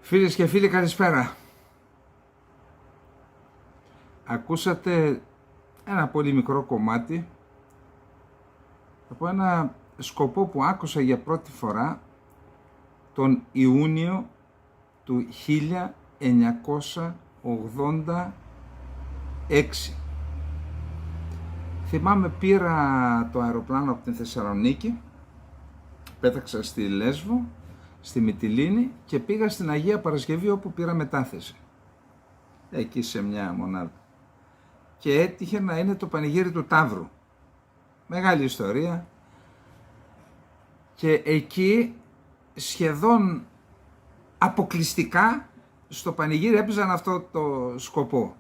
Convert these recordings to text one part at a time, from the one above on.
Φίλες και φίλοι, καλησπέρα. Ακούσατε ένα πολύ μικρό κομμάτι από ένα σκοπό που άκουσα για πρώτη φορά τον Ιούνιο του 1986. Θυμάμαι, πήρα το αεροπλάνο από την Θεσσαλονίκη, πέταξα στη Λέσβο, στη Μυτιλήνη και πήγα στην Αγία Παρασκευή, όπου πήρα μετάθεση. Εκεί σε μια μονάδα. Και έτυχε να είναι το πανηγύρι του Ταύρου. Μεγάλη ιστορία. Και εκεί σχεδόν αποκλειστικά στο πανηγύρι έπαιζαν αυτό το σκοπό.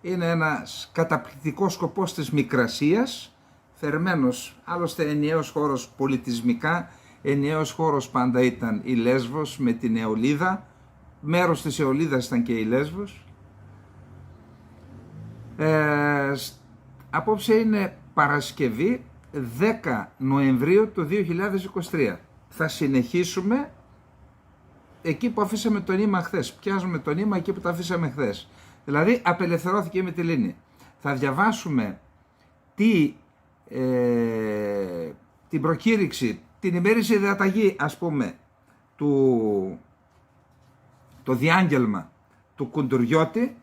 Είναι ένας καταπληκτικός σκοπός της Μικρασίας, θερμένος, άλλωστε ενιαίος χώρος πολιτισμικά. Ενιαίος χώρος πάντα ήταν η Λέσβος με την Αιωλίδα. Μέρος της Αιωλίδας ήταν και η Λέσβος. Απόψε είναι Παρασκευή 10 Νοεμβρίου του 2023. Θα συνεχίσουμε εκεί που αφήσαμε το νήμα χθες. Πιάζουμε το νήμα εκεί που το αφήσαμε χθες. Δηλαδή απελευθερώθηκε η Μυτιλήνη. Θα διαβάσουμε την προκήρυξη, την ημέρησια διαταγή, ας πούμε, το διάγγελμα του Κουντουριώτη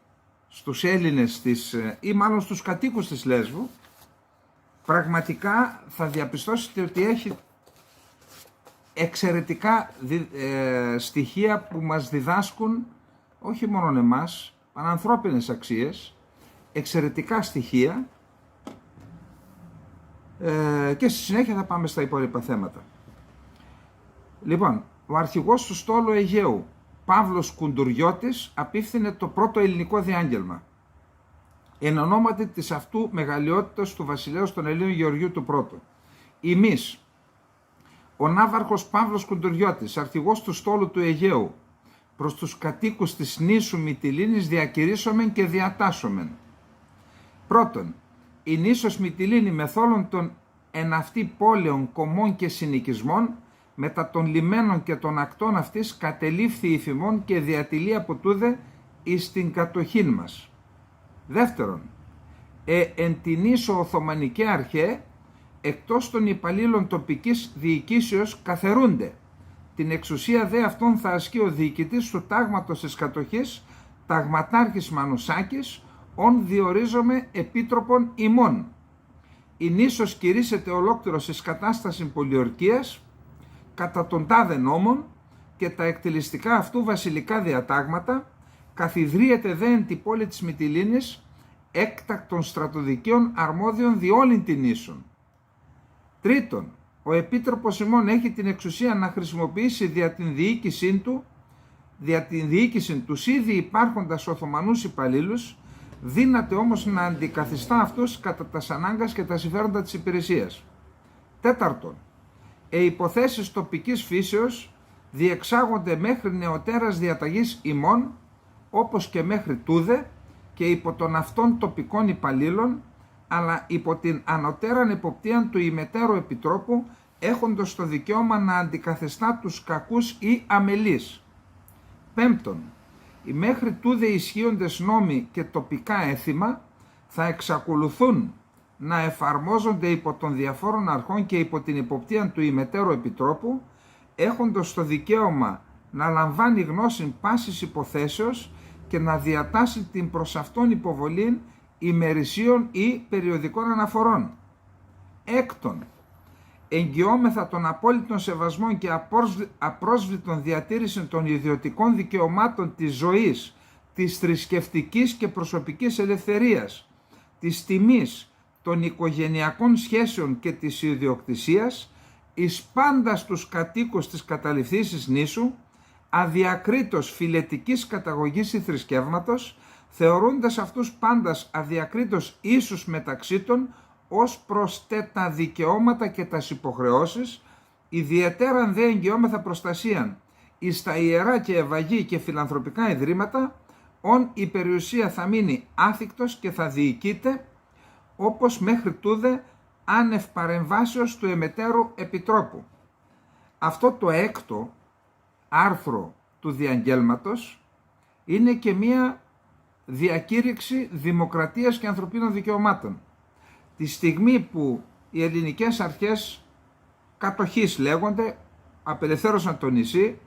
στους Έλληνες ή μάλλον στους κατοίκους της Λέσβου. Πραγματικά θα διαπιστώσετε ότι έχει εξαιρετικά στοιχεία που μας διδάσκουν όχι μόνο εμάς, πανανθρώπινες αξίες, εξαιρετικά στοιχεία, και στη συνέχεια θα πάμε στα υπόλοιπα θέματα. Λοιπόν, ο αρχηγός του στόλου Αιγαίου, Παύλος Κουντουριώτης, απίφθινε το πρώτο ελληνικό διάγγελμα. Εν ονόματι της αυτού μεγαλειότητας του βασιλέως των Ελλήνων Γεωργίου του Πρώτου. Εμείς, ο ναύαρχος Παύλος Κουντουριώτης, αρχηγός του στόλου του Αιγαίου, προς τους κατοίκους της νήσου Μυτιλήνης διακηρύσσομεν και διατάσσομεν. Πρώτον, η νήσος Μυτιλήνη μεθ' των εν αυτή πόλεων, κομμών και συνοικισμών, μετά των λιμένων και των ακτών αυτής κατελήφθη υφημών και διατηλεί από τούδε εις την κατοχήν μας. Δεύτερον, εν την ίσο Οθωμανική αρχέ, εκτός των υπαλλήλων τοπικής διοικήσεως καθερούνται. Την εξουσία δε αυτών θα ασκεί ο διοικητής του τάγματος της κατοχής, ταγματάρχης Μανουσάκης, ον διορίζομαι επίτροπον ημών. Η νήσος κηρύσσεται ολόκληρος εις κατάσταση πολιορκίας, κατά των τάδε νόμων και τα εκτελεστικά αυτού βασιλικά διατάγματα, καθιδρύεται δε εν τη πόλη της Μυτιλήνης έκτακτων στρατοδικαίων αρμόδιων διόλην την νήσων. Τρίτον, ο επίτροπος ημών έχει την εξουσία να χρησιμοποιήσει δια την διοίκηση τους ήδη υπάρχοντας Οθωμανούς υπαλλήλους, δύναται όμως να αντικαθιστά αυτούς κατά τας ανάγκας και τα συμφέροντα της υπηρεσίας. Τέταρτον, υποθέσεις τοπικής φύσεως διεξάγονται μέχρι νεωτέρας διαταγής ημών, όπως και μέχρι τούδε, και υπό των αυτών τοπικών υπαλλήλων, αλλά υπό την ανωτέραν εποπτεία του ημετέρου επιτρόπου, έχοντας το δικαίωμα να αντικαθιστά τους κακούς ή αμελείς. Πέμπτον, οι μέχρι τούδε ισχύοντες νόμοι και τοπικά έθιμα θα εξακολουθούν να εφαρμόζονται υπό των διαφόρων αρχών και υπό την υποπτία του ημετέρου επιτρόπου, έχοντας το δικαίωμα να λαμβάνει γνώση πάσης υποθέσεως και να διατάσσει την προς αυτόν υποβολή ημερησίων ή περιοδικών αναφορών. Έκτον, εγγυόμεθα των απόλυτων σεβασμών και απρόσβλητων διατήρηση των ιδιωτικών δικαιωμάτων της ζωής, της θρησκευτικής και προσωπικής ελευθερίας, της τιμής, των οικογενειακών σχέσεων και της ιδιοκτησίας, εις πάντα στους κατοίκους της καταληφθήσης νήσου, αδιακρίτως φιλετικής καταγωγής ή θρησκεύματος, θεωρούντας αυτούς πάντας αδιακρίτως ίσους μεταξύ των, ως προς τα δικαιώματα και τας υποχρεώσεις, ιδιαιτέραν δε εγγυόμεθα προστασίαν εις τα ιερά και ευαγή και φιλανθρωπικά ιδρύματα, ον η περιουσία θα μείνει άθικτος και θα διοικείται, όπως μέχρι τούδε άνευ παρεμβάσεως του εμετέρου επιτρόπου. Αυτό το έκτο άρθρο του διαγγέλματος είναι και μία διακήρυξη δημοκρατίας και ανθρωπίνων δικαιωμάτων. Τη στιγμή που οι ελληνικές αρχές κατοχής λέγονται, απελευθέρωσαν το νησί,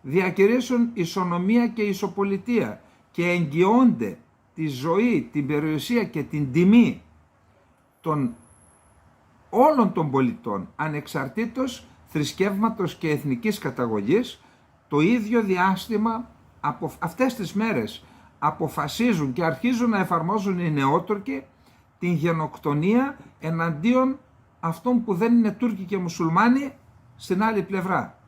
διακηρύσουν ισονομία και ισοπολιτεία και εγγυώνται τη ζωή, την περιουσία και την τιμή των όλων των πολιτών, ανεξαρτήτως θρησκεύματος και εθνικής καταγωγής. Το ίδιο διάστημα, από αυτές τις μέρες, αποφασίζουν και αρχίζουν να εφαρμόζουν οι νεότουρκοι την γενοκτονία εναντίον αυτών που δεν είναι Τούρκοι και Μουσουλμάνοι στην άλλη πλευρά.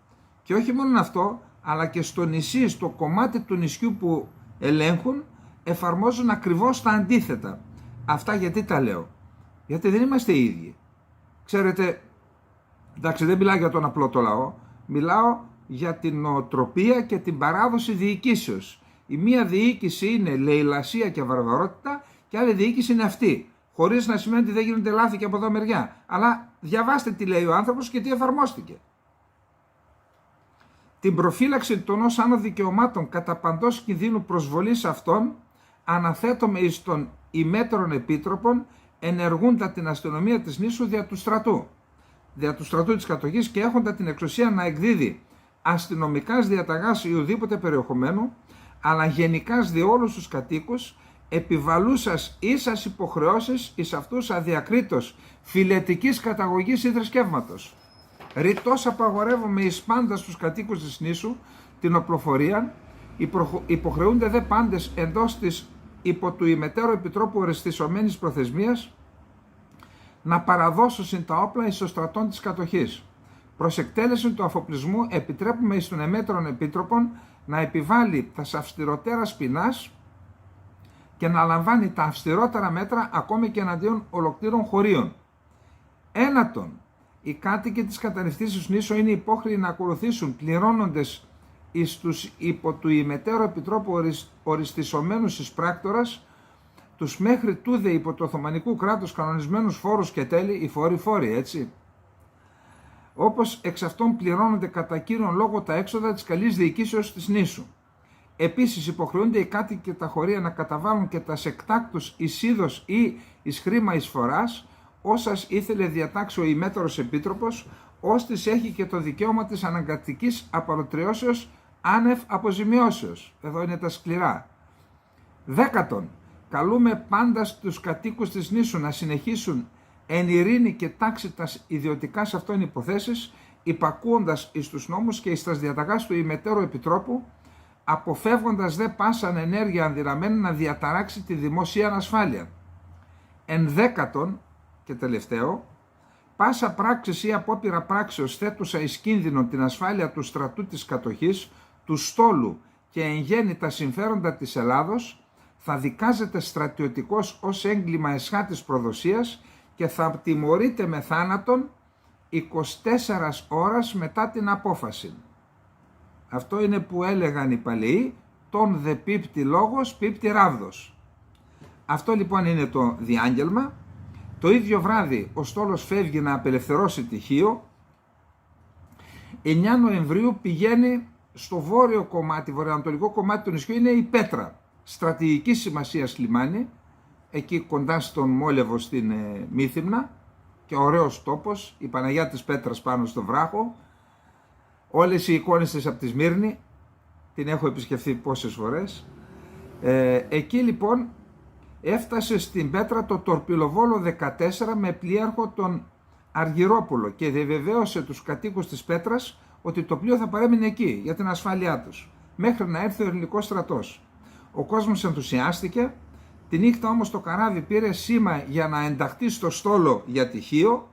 Και όχι μόνο αυτό, αλλά και στο νησί, στο κομμάτι του νησιού που ελέγχουν, εφαρμόζουν ακριβώς τα αντίθετα. Αυτά γιατί τα λέω? Γιατί δεν είμαστε οι ίδιοι. Ξέρετε, εντάξει, δεν μιλάω για τον απλό το λαό, μιλάω για την νοοτροπία και την παράδοση διοικήσεως. Η μία διοίκηση είναι λαιλασία και βαρβαρότητα και άλλη διοίκηση είναι αυτή. Χωρίς να σημαίνει ότι δεν γίνονται λάθη και από εδώ μεριά. Αλλά διαβάστε τι λέει ο άνθρωπος και τι εφαρμόστηκε. Την προφύλαξη των ως άνω δικαιωμάτων κατά παντός κινδύνου προσβολής αυτών αναθέτουμε εις των ημέτερων επίτροπων ενεργούντα την αστυνομία της νήσου δια του στρατού της κατοχής και έχοντα την εξουσία να εκδίδει αστυνομικάς διαταγάς ή ουδήποτε περιεχομένου, αλλά γενικάς δι' όλους τους κατοίκους, επιβαλούσας ίσας υποχρεώσεις εις αυτούς αδιακρίτως φιλετικής καταγωγής ή θρησκεύματος. Ρητός απαγορεύομαι εις πάντα στους κατοίκους της νήσου την οπλοφορία, υποχρεούνται δε πάντες εντός της υπό του ημετέρου επιτρόπου οριστισωμένης προθεσμίας να παραδώσουν τα όπλα εις το στρατόν της κατοχής. Προς εκτέλεση του αφοπλισμού επιτρέπουμε εις των εμέτερων επίτροπων να επιβάλλει τα αυστηρότερα ποινάς και να λαμβάνει τα αυστηρότερα μέτρα ακόμη και εναντίον ολοκλήρων χωρίων. Ένατον, οι κάτοικοι της κατανυφτήσεως νήσου είναι υπόχρεοι να ακολουθήσουν πληρώνοντες εις τους υπό του ημετέρου επιτρόπου οριστισωμένους εις πράκτορας τους μέχρι τούδε υπό του Οθωμανικού κράτους κανονισμένους φόρους και τέλη, οι φόροι, έτσι. Όπως εξ αυτών πληρώνονται κατά κύριον λόγο τα έξοδα της καλής διοικήσεως της νήσου. Επίσης υποχρεούνται οι κάτοικοι και τα χωρία να καταβάλουν και τα εκτάκτους εις είδος ή εις χρήμα εισφοράς, όσας ήθελε διατάξει ο ημέτερος επίτροπος, ώστις έχει και το δικαίωμα της αναγκαστικής απαλωτριώσεως άνευ αποζημιώσεως. Εδώ είναι τα σκληρά. 10. Καλούμε πάντα στους κατοίκους της νήσου να συνεχίσουν εν ειρήνη και τάξη τα ιδιωτικά σε αυτών υποθέσεις, υπακούοντας εις τους νόμους και εις τας διαταγάς του ημετέρου επιτρόπου, αποφεύγοντας δε πάσαν ενέργεια ανδυραμένη να διαταράξει τη δημόσια ασφάλεια. Εν 10. Και τελευταίο, πάσα πράξη ή απόπειρα πράξεως θέτουσα εις κίνδυνο την ασφάλεια του στρατού της κατοχής, του στόλου και εν γέννη τα συμφέροντα της Ελλάδος, θα δικάζεται στρατιωτικός ως έγκλημα εσχάτης προδοσίας και θα τιμωρείται με θάνατον 24 ώρες μετά την απόφαση. Αυτό είναι που έλεγαν οι παλαιοί, τον δε πίπτη λόγος, πίπτη ράβδος. Αυτό λοιπόν είναι το διάγγελμα. Το ίδιο βράδυ ο στόλος φεύγει να απελευθερώσει τη Χίο. 9 Νοεμβρίου πηγαίνει στο βόρειο κομμάτι, βορειοανατολικό κομμάτι του νησιού, είναι η Πέτρα. Στρατηγικής σημασίας λιμάνι, εκεί κοντά στον Μόλεβο στην Μύθυμνα, και ωραίος τόπος, η Παναγιά της Πέτρας πάνω στο βράχο. Όλες οι εικόνες της από τη Σμύρνη, την έχω επισκεφθεί πόσες φορές. Εκεί λοιπόν έφτασε στην Πέτρα το τορπιλοβόλο 14 με πλοίαρχο τον Αργυρόπουλο και διαβεβαίωσε τους κατοίκους της Πέτρας ότι το πλοίο θα παρέμεινε εκεί για την ασφάλειά τους, μέχρι να έρθει ο ελληνικός στρατός. Ο κόσμος ενθουσιάστηκε. Τη νύχτα όμως το καράβι πήρε σήμα για να ενταχθεί στο στόλο για τη Χίο.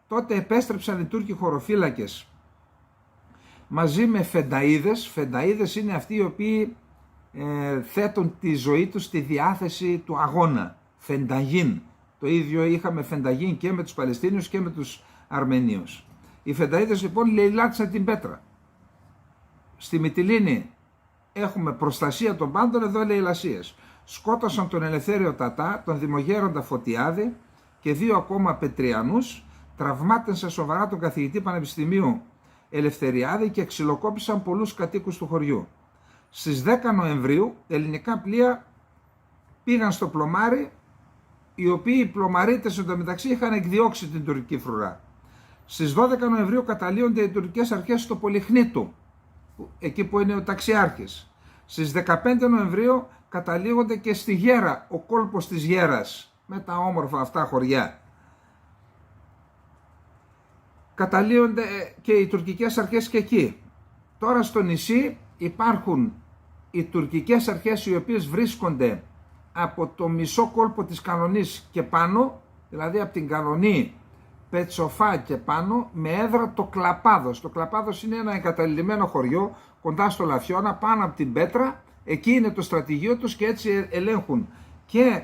Τότε επέστρεψαν οι Τούρκοι χωροφύλακες μαζί με φενταΐδες. Φενταΐδες είναι αυτοί οι οποίοι θέτουν τη ζωή τους στη διάθεση του αγώνα. Φενταγίν. Το ίδιο είχαμε φενταγίν και με τους Παλαιστίνιους και με τους Αρμενίους. Οι φενταΐδες λοιπόν λαιλάτισαν την Πέτρα. Στη Μυτιλήνη έχουμε προστασία των πάντων, εδώ λαιλασίες. Σκότωσαν τον Ελευθέριο Τατά, τον Δημογέροντα Φωτιάδη και 2 ακόμα Πετριανούς. Τραυμάτισαν σοβαρά τον καθηγητή Πανεπιστημίου Ελευθεριάδη και ξυλοκόπησαν πολλούς κατοίκους του χωριού. Στις 10 Νοεμβρίου ελληνικά πλοία πήγαν στο πλωμάρι, οι οποίοι πλωμαρίτες εντωμεταξύ είχαν εκδιώξει την τουρκική φρουρά. Στις 12 Νοεμβρίου καταλύονται οι τουρκικές αρχές στο Πολυχνίτου, εκεί που είναι ο ταξιάρχης. Στις 15 Νοεμβρίου καταλήγονται και στη Γέρα, ο κόλπος της Γέρας, με τα όμορφα αυτά χωριά. Καταλύονται και οι τουρκικές αρχές και εκεί. Τώρα στο νησί υπάρχουν οι τουρκικές αρχές, οι οποίες βρίσκονται από το μισό κόλπο της Κανονής και πάνω, δηλαδή από την Κανονή, Πετσοφά και πάνω, με έδρα το Κλαπάδος. Το Κλαπάδος είναι ένα εγκαταλειμμένο χωριό κοντά στο Λαφιώνα, πάνω από την Πέτρα. Εκεί είναι το στρατηγείο τους και έτσι ελέγχουν και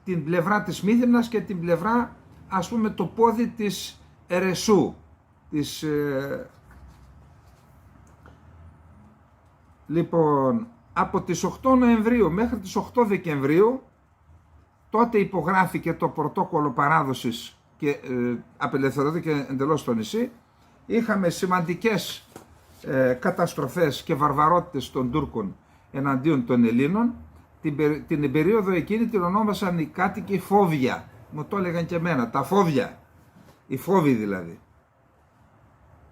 την πλευρά της Μύθυμνας και την πλευρά, ας πούμε, το πόδι της Ερεσού. Λοιπόν, από τις 8 Νοεμβρίου μέχρι τις 8 Δεκεμβρίου, τότε υπογράφηκε το πρωτόκολλο παράδοσης και απελευθερώθηκε εντελώς το νησί. Είχαμε σημαντικές καταστροφές και βαρβαρότητες των Τούρκων εναντίον των Ελλήνων. Την περίοδο εκείνη την ονόμασαν οι κάτοικοι Φόβια. Μου το έλεγαν και εμένα, τα Φόβια. Οι Φόβοι δηλαδή.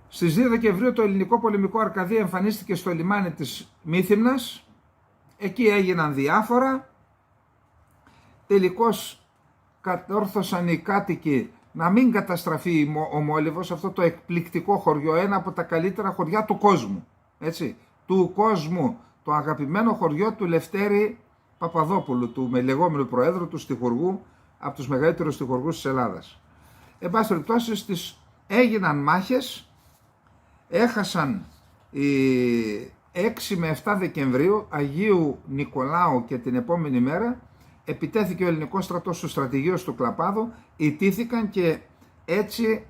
Στις 2 Δεκεμβρίου το ελληνικό πολεμικό Αρκαδία εμφανίστηκε στο λιμάνι της Μύθυμνας. Εκεί έγιναν διάφορα. Τελικώς κατόρθωσαν οι κάτοικοι να μην καταστραφεί ο Μόλιβος, αυτό το εκπληκτικό χωριό, ένα από τα καλύτερα χωριά του κόσμου. Έτσι, του κόσμου, το αγαπημένο χωριό του Λευτέρη Παπαδόπουλου, του λεγόμενου Προέδρου του Στιχουργού, από τους μεγαλύτερους στιχουργούς της Ελλάδας. Εν πάση περιπτώσει, έγιναν μάχες, έχασαν οι 6 με 7 Δεκεμβρίου, Αγίου Νικολάου, και την επόμενη μέρα επιτέθηκε ο ελληνικός στρατός στο στρατηγείο του Κλαπάδου, ιτήθηκαν και έτσι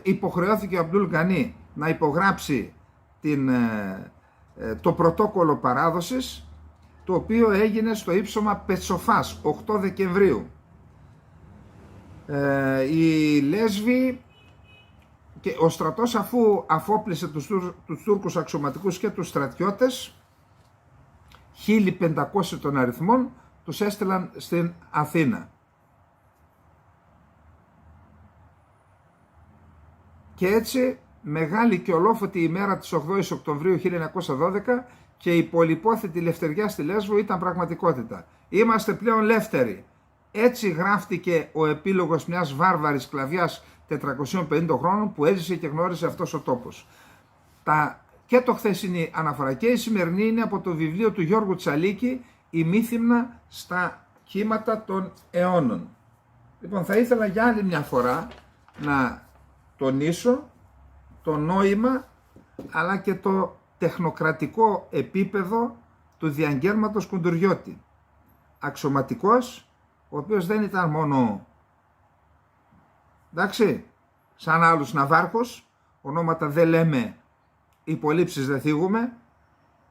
υποχρεώθηκε ο Αμπτούλ Γκανί να υπογράψει το πρωτόκολλο παράδοσης, το οποίο έγινε στο ύψωμα Πετσοφάς 8 Δεκεμβρίου. Οι Λέσβοι και ο στρατός, αφού αφόπλησε τους Τούρκους αξιωματικούς και τους στρατιώτες, 1500 των αριθμών, τους έστειλαν στην Αθήνα. Και έτσι μεγάλη και ολόφωτη ημέρα της 8ης Οκτωβρίου 1912 και η πολυπόθητη λευτεριά στη Λέσβο ήταν πραγματικότητα. Είμαστε πλέον λεύθεροι. Έτσι γράφτηκε ο επίλογος μιας βάρβαρης σκλαβιάς 450 χρόνων που έζησε και γνώρισε αυτός ο τόπος. Και το χθεσινή αναφορά και η σημερινή είναι από το βιβλίο του Γιώργου Τσαλίκη, «Η Μύθυμνα στα κύματα των αιώνων». Λοιπόν, θα ήθελα για άλλη μια φορά να τονίσω το νόημα αλλά και το τεχνοκρατικό επίπεδο του διαγγέλματος Κουντουριώτη. Αξιωματικός, ο οποίος δεν ήταν μόνο, εντάξει, σαν άλλους ναυάρχους, ονόματα δεν λέμε, υπολείψεις δεν θίγουμε.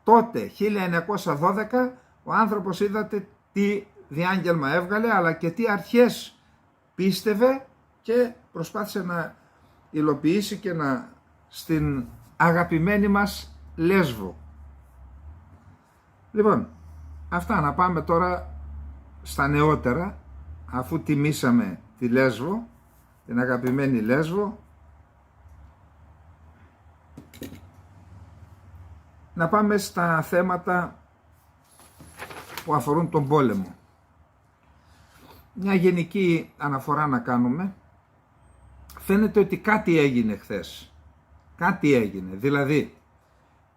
Τότε, 1912, ο άνθρωπος είδατε τι διάγγελμα έβγαλε, αλλά και τι αρχές πίστευε και προσπάθησε να υλοποιήσει και στην αγαπημένη μας Λέσβο. Λοιπόν, αυτά, να πάμε τώρα στα νεότερα, αφού τιμήσαμε τη Λέσβο, την αγαπημένη Λέσβο, να πάμε στα θέματα που αφορούν τον πόλεμο. Μια γενική αναφορά να κάνουμε. Φαίνεται ότι κάτι έγινε χθες. Κάτι έγινε. Δηλαδή,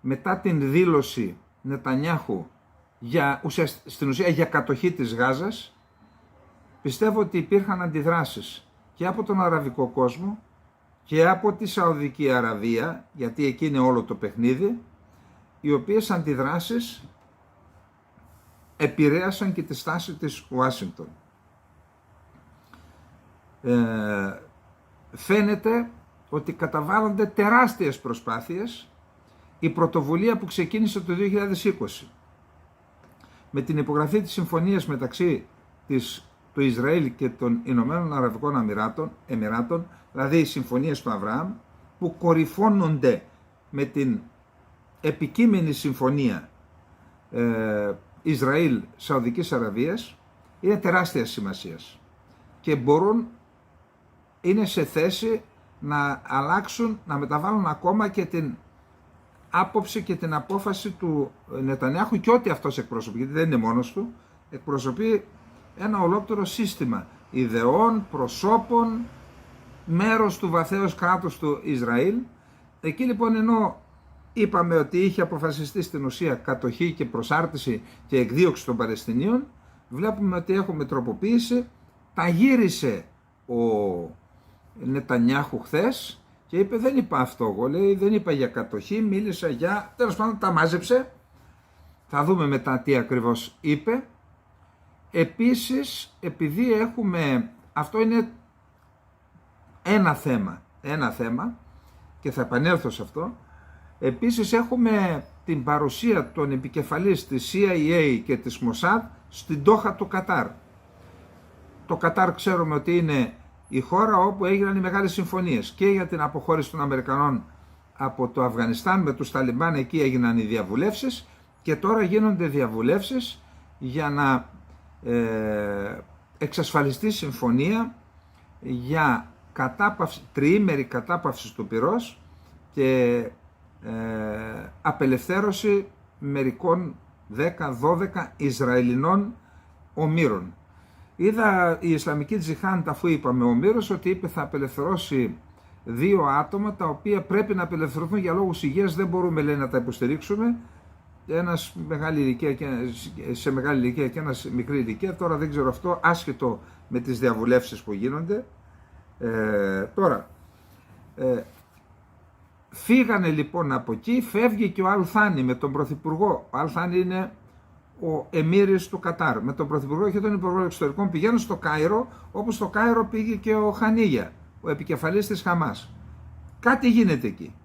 μετά την δήλωση Νετανιάχου στην ουσία για κατοχή της Γάζας, πιστεύω ότι υπήρχαν αντιδράσεις και από τον αραβικό κόσμο και από τη Σαουδική Αραβία, γιατί εκεί είναι όλο το παιχνίδι, οι οποίες αντιδράσεις επηρέασαν και τη στάση της Ουάσιγκτον. Φαίνεται ότι καταβάλλονται τεράστιες προσπάθειες. Η πρωτοβουλία που ξεκίνησε το 2020 με την υπογραφή της συμφωνίας μεταξύ του Ισραήλ και των Ηνωμένων Αραβικών Εμιράτων, δηλαδή οι συμφωνίες του Αβραάμ, που κορυφώνονται με την επικείμενη συμφωνία Ισραήλ-Σαουδικής Αραβίας είναι τεράστιας σημασίας και είναι σε θέση να αλλάξουν, να μεταβάλουν ακόμα και την άποψη και την απόφαση του Νετανιάχου και ό,τι αυτός εκπροσωπεί, γιατί δεν είναι μόνος του, εκπροσωπεί ένα ολόκληρο σύστημα ιδεών, προσώπων, μέρος του βαθέως κράτους του Ισραήλ. Εκεί λοιπόν, ενώ είπαμε ότι είχε αποφασιστεί στην ουσία κατοχή και προσάρτηση και εκδίωξη των Παλαιστινίων, βλέπουμε ότι έχουμε τροποποίηση. Τα γύρισε ο Νετανιάχου χθες και είπε, δεν είπα αυτό εγώ, λέει, δεν είπα για κατοχή, μίλησα για, τέλος πάντων τα μάζεψε, θα δούμε μετά τι ακριβώς είπε. Επίσης, επειδή έχουμε, αυτό είναι ένα θέμα και θα επανέλθω σε αυτό, επίσης έχουμε την παρουσία των επικεφαλής της CIA και της Mossad στην Ντόχα του Κατάρ. Το Κατάρ ξέρουμε ότι είναι η χώρα όπου έγιναν οι μεγάλες συμφωνίες και για την αποχώρηση των Αμερικανών από το Αφγανιστάν με τους Ταλιμπάν, εκεί έγιναν οι διαβουλεύσεις και τώρα γίνονται διαβουλεύσεις για να εξασφαλιστεί συμφωνία για τριήμερη κατάπαυση του πυρός και απελευθέρωση μερικών 10-12 Ισραηλινών ομήρων. Είδα η Ισλαμική Τζιχάντ, αφού είπαμε ομήρως, ότι είπε θα απελευθερώσει 2 άτομα τα οποία πρέπει να απελευθερωθούν για λόγους υγείας, δεν μπορούμε, λέει, να τα υποστηρίξουμε. Ένας σε μεγάλη ηλικία και ένας μικρή ηλικία. Τώρα δεν ξέρω αυτό, άσχετο με τις διαβουλεύσεις που γίνονται. Φύγανε λοιπόν από εκεί, φεύγει και ο Αλ-Θάνι με τον Πρωθυπουργό. Ο Αλ-Θάνι είναι ο Εμμύρης του Κατάρ. Με τον Πρωθυπουργό και τον Υπουργό Εξωτερικών πηγαίνουν στο Κάιρο, όπως στο Κάιρο πήγε και ο Χανίγια, ο επικεφαλής της Χαμάς. Κάτι γίνεται εκεί.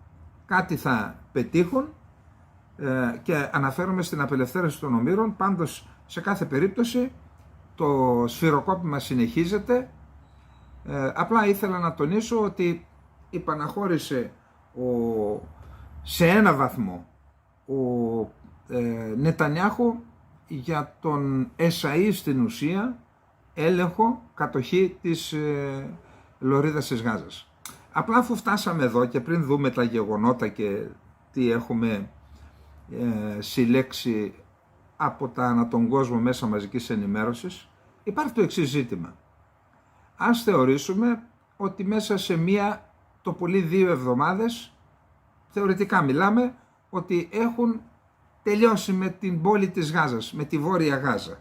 Κάτι θα πετύχουν και αναφέρομαι στην απελευθέρωση των ομήρων. Πάντως, σε κάθε περίπτωση, το σφυροκόπημα συνεχίζεται. Απλά ήθελα να τονίσω ότι υπαναχώρησε σε ένα βαθμό ο Νετανιάχου για τον ΕΣΑΗ στην ουσία έλεγχο, κατοχή της λωρίδας της Γάζας. Απλά αφού φτάσαμε εδώ και πριν δούμε τα γεγονότα και τι έχουμε συλλέξει από τα ανά τον κόσμο μέσα μαζικής ενημέρωσης, υπάρχει το εξής ζήτημα. Ας θεωρήσουμε ότι μέσα σε μία, το πολύ 2 εβδομάδες, θεωρητικά μιλάμε, ότι έχουν τελειώσει με την πόλη της Γάζας, με τη Βόρεια Γάζα.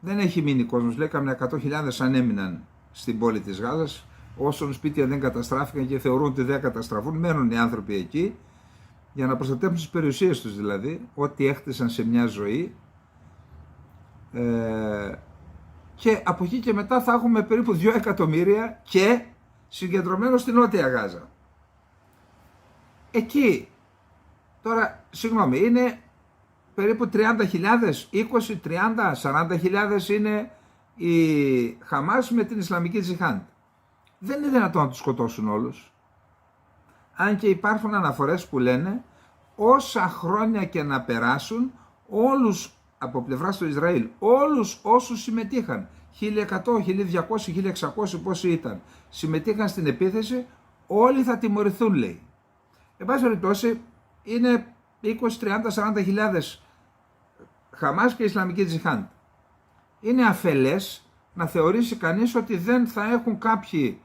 Δεν έχει μείνει κόσμος, λέει καμιά 100.000 αν έμειναν στην πόλη της Γάζας, όσων σπίτια δεν καταστράφηκαν και θεωρούν ότι δεν καταστραφούν, μένουν οι άνθρωποι εκεί, για να προστατεύουν τις περιουσίες τους δηλαδή, ό,τι έχτισαν σε μια ζωή. Και από εκεί και μετά θα έχουμε περίπου 2 εκατομμύρια και συγκεντρωμένο στην Νότια Γάζα. Εκεί, τώρα, συγγνώμη, είναι περίπου 30.000, 20, 30, 40.000 είναι η Χαμάς με την Ισλαμική Τζιχάντ. Δεν είναι δυνατόν να τους σκοτώσουν όλους. Αν και υπάρχουν αναφορές που λένε όσα χρόνια και να περάσουν, όλους από πλευράς του Ισραήλ, όλους όσους συμμετείχαν, 1.100, 1.200, 1.600 πόσοι ήταν, συμμετείχαν στην επίθεση, όλοι θα τιμωρηθούν, λέει. Εν πάση περιπτώσει, είναι 20, 30, 40.000 Χαμάς και Ισλαμική Τζιχάντ. Είναι αφελές να θεωρήσει κανείς ότι δεν θα έχουν κάποιοι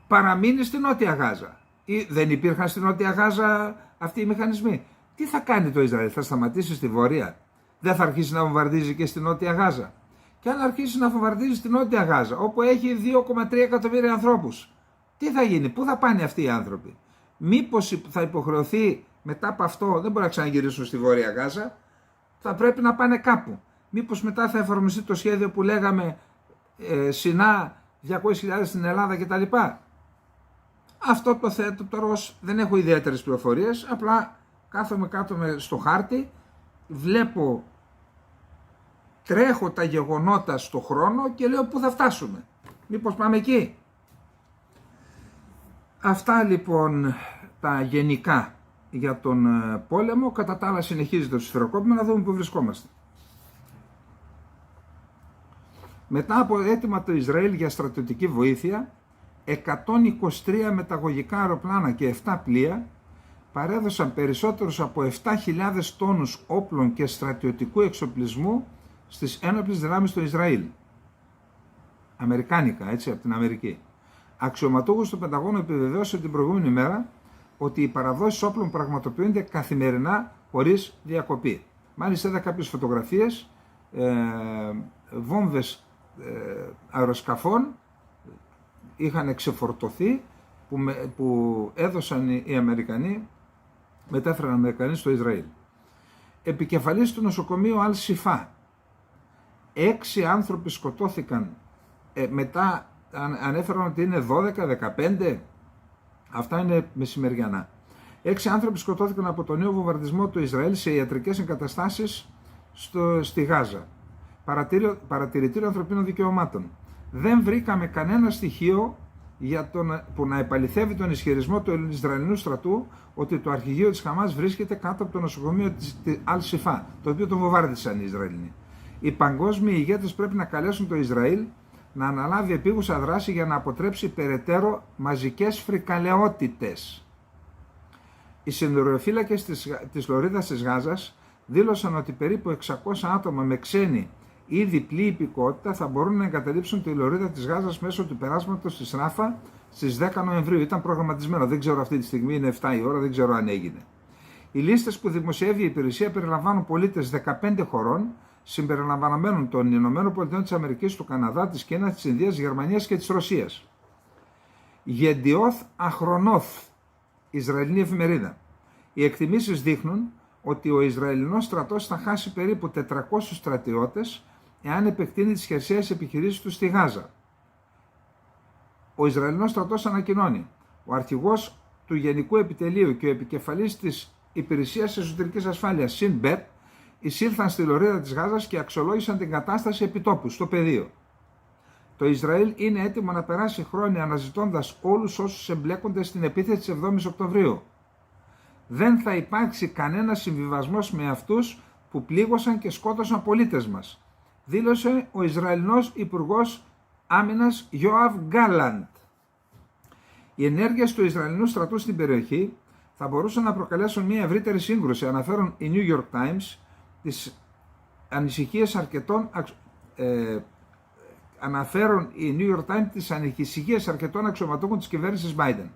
παραμείνει στη Νότια Γάζα. Ή δεν υπήρχαν στη Νότια Γάζα αυτοί οι μηχανισμοί. Τι θα κάνει το Ισραήλ, θα σταματήσει στη Βόρεια, δεν θα αρχίσει να βομβαρδίζει και στη Νότια Γάζα? Και αν αρχίσει να βομβαρδίζει στη Νότια Γάζα, όπου έχει 2,3 εκατομμύρια ανθρώπους, τι θα γίνει, πού θα πάνε αυτοί οι άνθρωποι? Μήπως θα υποχρεωθεί μετά από αυτό, δεν μπορεί να ξαναγυρίσουν στη Βόρεια Γάζα, θα πρέπει να πάνε κάπου. Μήπως μετά θα εφαρμοστεί το σχέδιο που λέγαμε Σινά, 200.000 στην Ελλάδα κτλ. Αυτό το θέτω τώρα δεν έχω ιδιαίτερες πληροφορίες, απλά κάθομαι κάτω στο χάρτη, βλέπω, τρέχω τα γεγονότα στο χρόνο και λέω πού θα φτάσουμε. Μήπως πάμε εκεί? Αυτά λοιπόν τα γενικά για τον πόλεμο. Κατά τα άλλα συνεχίζεται το σφυροκόπημα, να δούμε που βρισκόμαστε. Μετά από αίτημα του Ισραήλ για στρατιωτική βοήθεια, 123 μεταγωγικά αεροπλάνα και 7 πλοία παρέδωσαν περισσότερους από 7.000 τόνους όπλων και στρατιωτικού εξοπλισμού στις ένοπλες δυνάμεις του Ισραήλ. Αμερικάνικα, έτσι, από την Αμερική. Αξιωματούχος του Πενταγώνου επιβεβαίωσε την προηγούμενη μέρα ότι οι παραδόσεις όπλων πραγματοποιούνται καθημερινά χωρίς διακοπή. Μάλιστα είδα κάποιες φωτογραφίες, βόμβες αεροσκαφών είχαν ξεφορτωθεί που έδωσαν οι Αμερικανοί, μετέφεραν οι Αμερικανοί στο Ισραήλ. Επικεφαλής του νοσοκομείου Αλ-Σιφά. 6 άνθρωποι σκοτώθηκαν, μετά ανέφεραν ότι είναι 12-15, αυτά είναι μεσημεριανά. 6 άνθρωποι σκοτώθηκαν από τον νέο βομβαρδισμό του Ισραήλ σε ιατρικές εγκαταστάσεις στη Γάζα. Παρατηρητήριο ανθρωπίνων δικαιωμάτων. Δεν βρήκαμε κανένα στοιχείο που να επαληθεύει τον ισχυρισμό του Ισραηλινού στρατού ότι το αρχηγείο της Χαμάς βρίσκεται κάτω από το νοσοκομείο της Αλ-Σιφά, το οποίο το βομβάρδισαν οι Ισραηλινοί. Οι παγκόσμιοι ηγέτες πρέπει να καλέσουν το Ισραήλ να αναλάβει επίγουσα δράση για να αποτρέψει περαιτέρω μαζικές φρικαλαιότητες. Οι συνδροεφύλακες της Λωρίδας της Γάζας δήλωσαν ότι περίπου 600 άτομα με ξένη ή διπλή υπηκότητα θα μπορούν να εγκαταλείψουν τη Λωρίδα της Γάζας μέσω του περάσματος της Ράφα στις 10 Νοεμβρίου. Ήταν προγραμματισμένο, δεν ξέρω αυτή τη στιγμή, είναι 7 η ώρα, δεν ξέρω αν έγινε. Οι λίστες που δημοσιεύει η υπηρεσία περιλαμβάνουν πολίτες 15 χωρών, συμπεριλαμβανομένων των Ηνωμένων Πολιτειών της Αμερικής, του Καναδά, της Κίνας, της Ινδίας, της Γερμανίας και της Ρωσίας. Γεντιόθ Αχρονόθ, Ισραηλινή εφημερίδα. Οι εκτιμήσεις δείχνουν ότι ο Ισραηλινός στρατός θα χάσει περίπου 400 στρατιώτες εάν επεκτείνει τις χερσαίες επιχειρήσεις του στη Γάζα. Ο Ισραηλινός στρατός ανακοινώνει: ο αρχηγός του Γενικού Επιτελείου και ο επικεφαλής της Υπηρεσίας Εσωτερικής Ασφάλειας Σιν Μπετ εισήλθαν στη Λωρίδα της Γάζας και αξιολόγησαν την κατάσταση επιτόπου στο πεδίο. Το Ισραήλ είναι έτοιμο να περάσει χρόνια αναζητώντας όλους όσους εμπλέκονται στην επίθεση της 7ης Οκτωβρίου. Δεν θα υπάρξει κανένα συμβιβασμός με αυτούς που πλήγωσαν και σκότωσαν πολίτες μας, δήλωσε ο Ισραηλινός Υπουργός Άμυνας Γιόαβ Γκάλαντ. Οι ενέργειες του Ισραηλινού στρατού στην περιοχή θα μπορούσαν να προκαλέσουν μια ευρύτερη σύγκρουση, αναφέρουν οι New York Times τις ανησυχίες αρκετών αξιωματούχων της κυβέρνησης Biden.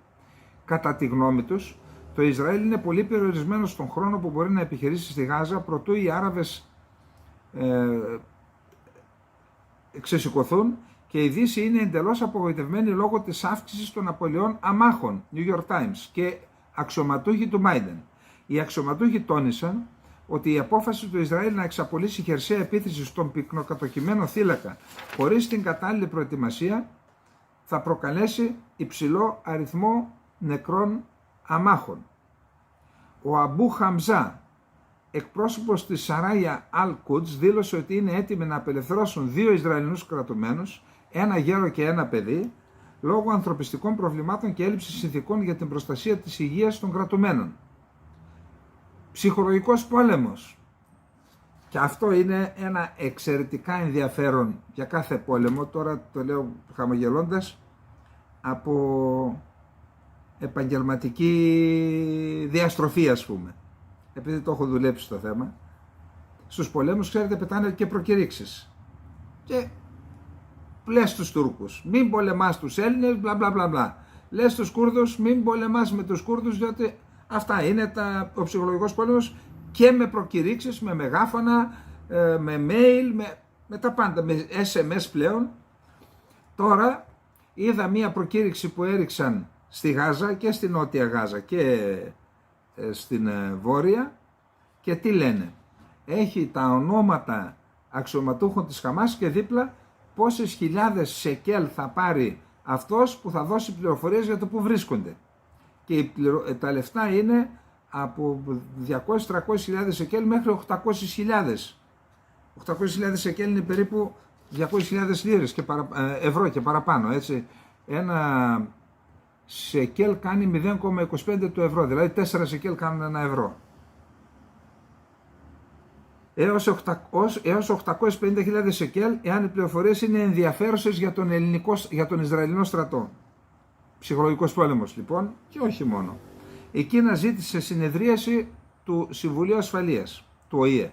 Κατά τη γνώμη τους, το Ισραήλ είναι πολύ περιορισμένο στον χρόνο που μπορεί να επιχειρήσει στη Γάζα προτού οι Άραβες ξεσηκωθούν και η Δύση είναι εντελώς απογοητευμένη λόγω της αύξησης των απολειών αμάχων, New York Times, και αξιωματούχοι του Biden. Οι αξιωματούχοι τόνισαν ότι η απόφαση του Ισραήλ να εξαπολύσει χερσαία επίθεση στον πυκνοκατοικημένο θύλακα χωρίς την κατάλληλη προετοιμασία θα προκαλέσει υψηλό αριθμό νεκρών αμάχων. Ο Αμπού Χαμζά, εκπρόσωπος της Σαράια Αλ-Κουτς, δήλωσε ότι είναι έτοιμοι να απελευθερώσουν 2 Ισραηλινούς κρατουμένους, ένα γέρο και ένα παιδί, λόγω ανθρωπιστικών προβλημάτων και έλλειψης συνθηκών για την προστασία της υγείας των κρατουμένων. Ψυχολογικός πόλεμος. Και αυτό είναι ένα εξαιρετικά ενδιαφέρον για κάθε πόλεμο, τώρα το λέω χαμογελώντας, από επαγγελματική διαστροφή, ας πούμε, επειδή το έχω δουλέψει στο θέμα. Στους πολέμους, ξέρετε, πετάνε και προκηρύξεις και λες στους Τούρκους μην πολεμάς τους Έλληνες, μπλα μπλα μπλα μπλα, λες στους Κούρδους μην πολεμάς με τους Κούρδους, διότι αυτά είναι ο ψυχολογικός πόλεμος, και με προκηρύξεις, με μεγάφωνα, με mail, με τα πάντα, με SMS πλέον. Τώρα είδα μία προκήρυξη που έριξαν στη Γάζα και στη Νότια Γάζα και στην Βόρεια, και τι λένε: έχει τα ονόματα αξιωματούχων της Χαμάς και δίπλα πόσες χιλιάδες σεκέλ θα πάρει αυτός που θα δώσει πληροφορίες για το που βρίσκονται. Και τα λεφτά είναι από 200-300 χιλιάδες σεκέλ μέχρι 800.000. 800.000 σεκέλ είναι περίπου 200.000 λίρες και ευρώ και παραπάνω, έτσι. σεκέλ κάνει 0,25 του ευρώ, δηλαδή 4 σεκέλ κάνουν 1 ευρώ. Έως 850.000 σεκέλ, εάν οι πληροφορίες είναι ενδιαφέρουσες για τον Ισραηλινό στρατό. Ψυχολογικός πόλεμος λοιπόν, και όχι μόνο. Η Κίνα ζήτησε συνεδρίαση του Συμβουλίου Ασφαλείας, του ΟΗΕ.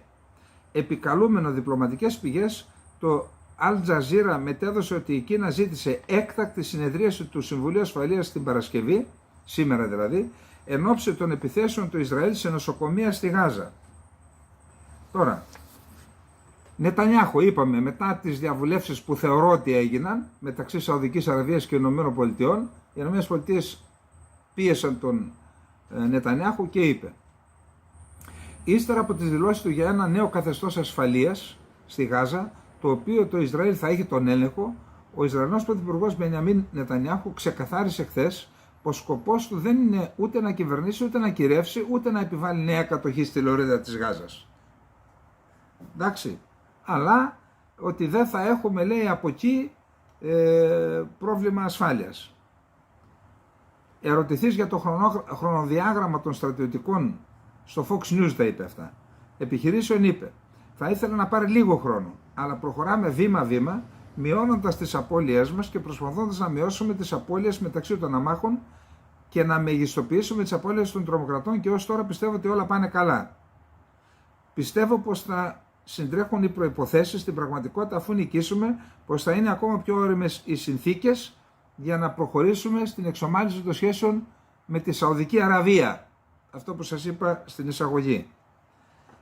Επικαλούμενο διπλωματικές πηγές, το Al Jazeera μετέδωσε ότι η Κίνα ζήτησε έκτακτη συνεδρίαση του Συμβουλίου Ασφαλείας την Παρασκευή, σήμερα δηλαδή, εν ώψη των επιθέσεων του Ισραήλ σε νοσοκομεία στη Γάζα. Τώρα, Νετανιάχου, είπαμε, μετά τις διαβουλεύσεις που θεωρώ ότι έγιναν μεταξύ Σαουδικής Αραβίας και Ηνωμένων Πολιτειών, οι Ηνωμένες Πολιτείες πίεσαν τον Νετανιάχου και είπε: ύστερα από τις δηλώσεις του για ένα νέο καθεστώς ασφαλείας στη Γάζα, το οποίο το Ισραήλ θα έχει τον έλεγχο, ο Ισραηλινός Πρωθυπουργός Μπενιαμίν Νετανιάχου ξεκαθάρισε χθες πως σκοπός του δεν είναι ούτε να κυβερνήσει, ούτε να κυρεύσει, ούτε να επιβάλλει νέα κατοχή στη λωρίδα της Γάζας. Εντάξει, αλλά ότι δεν θα έχουμε, λέει, από εκεί πρόβλημα ασφάλειας. Ερωτηθείς για το χρονοδιάγραμμα των στρατιωτικών, στο Fox News τα είπε αυτά, επιχειρήσεων, είπε: θα ήθελα να πάρει λίγο χρόνο, αλλά προχωράμε βήμα-βήμα, μειώνοντας τις απώλειές μας και προσπαθώντας να μειώσουμε τις απώλειες μεταξύ των αμάχων και να μεγιστοποιήσουμε τις απώλειες των τρομοκρατών, και ως τώρα πιστεύω ότι όλα πάνε καλά. Πιστεύω πως θα συντρέχουν οι προϋποθέσεις στην πραγματικότητα, αφού νικήσουμε, πως θα είναι ακόμα πιο όριμες οι συνθήκες για να προχωρήσουμε στην εξομάλυνση των σχέσεων με τη Σαουδική Αραβία. Αυτό που σας είπα στην εισαγωγή.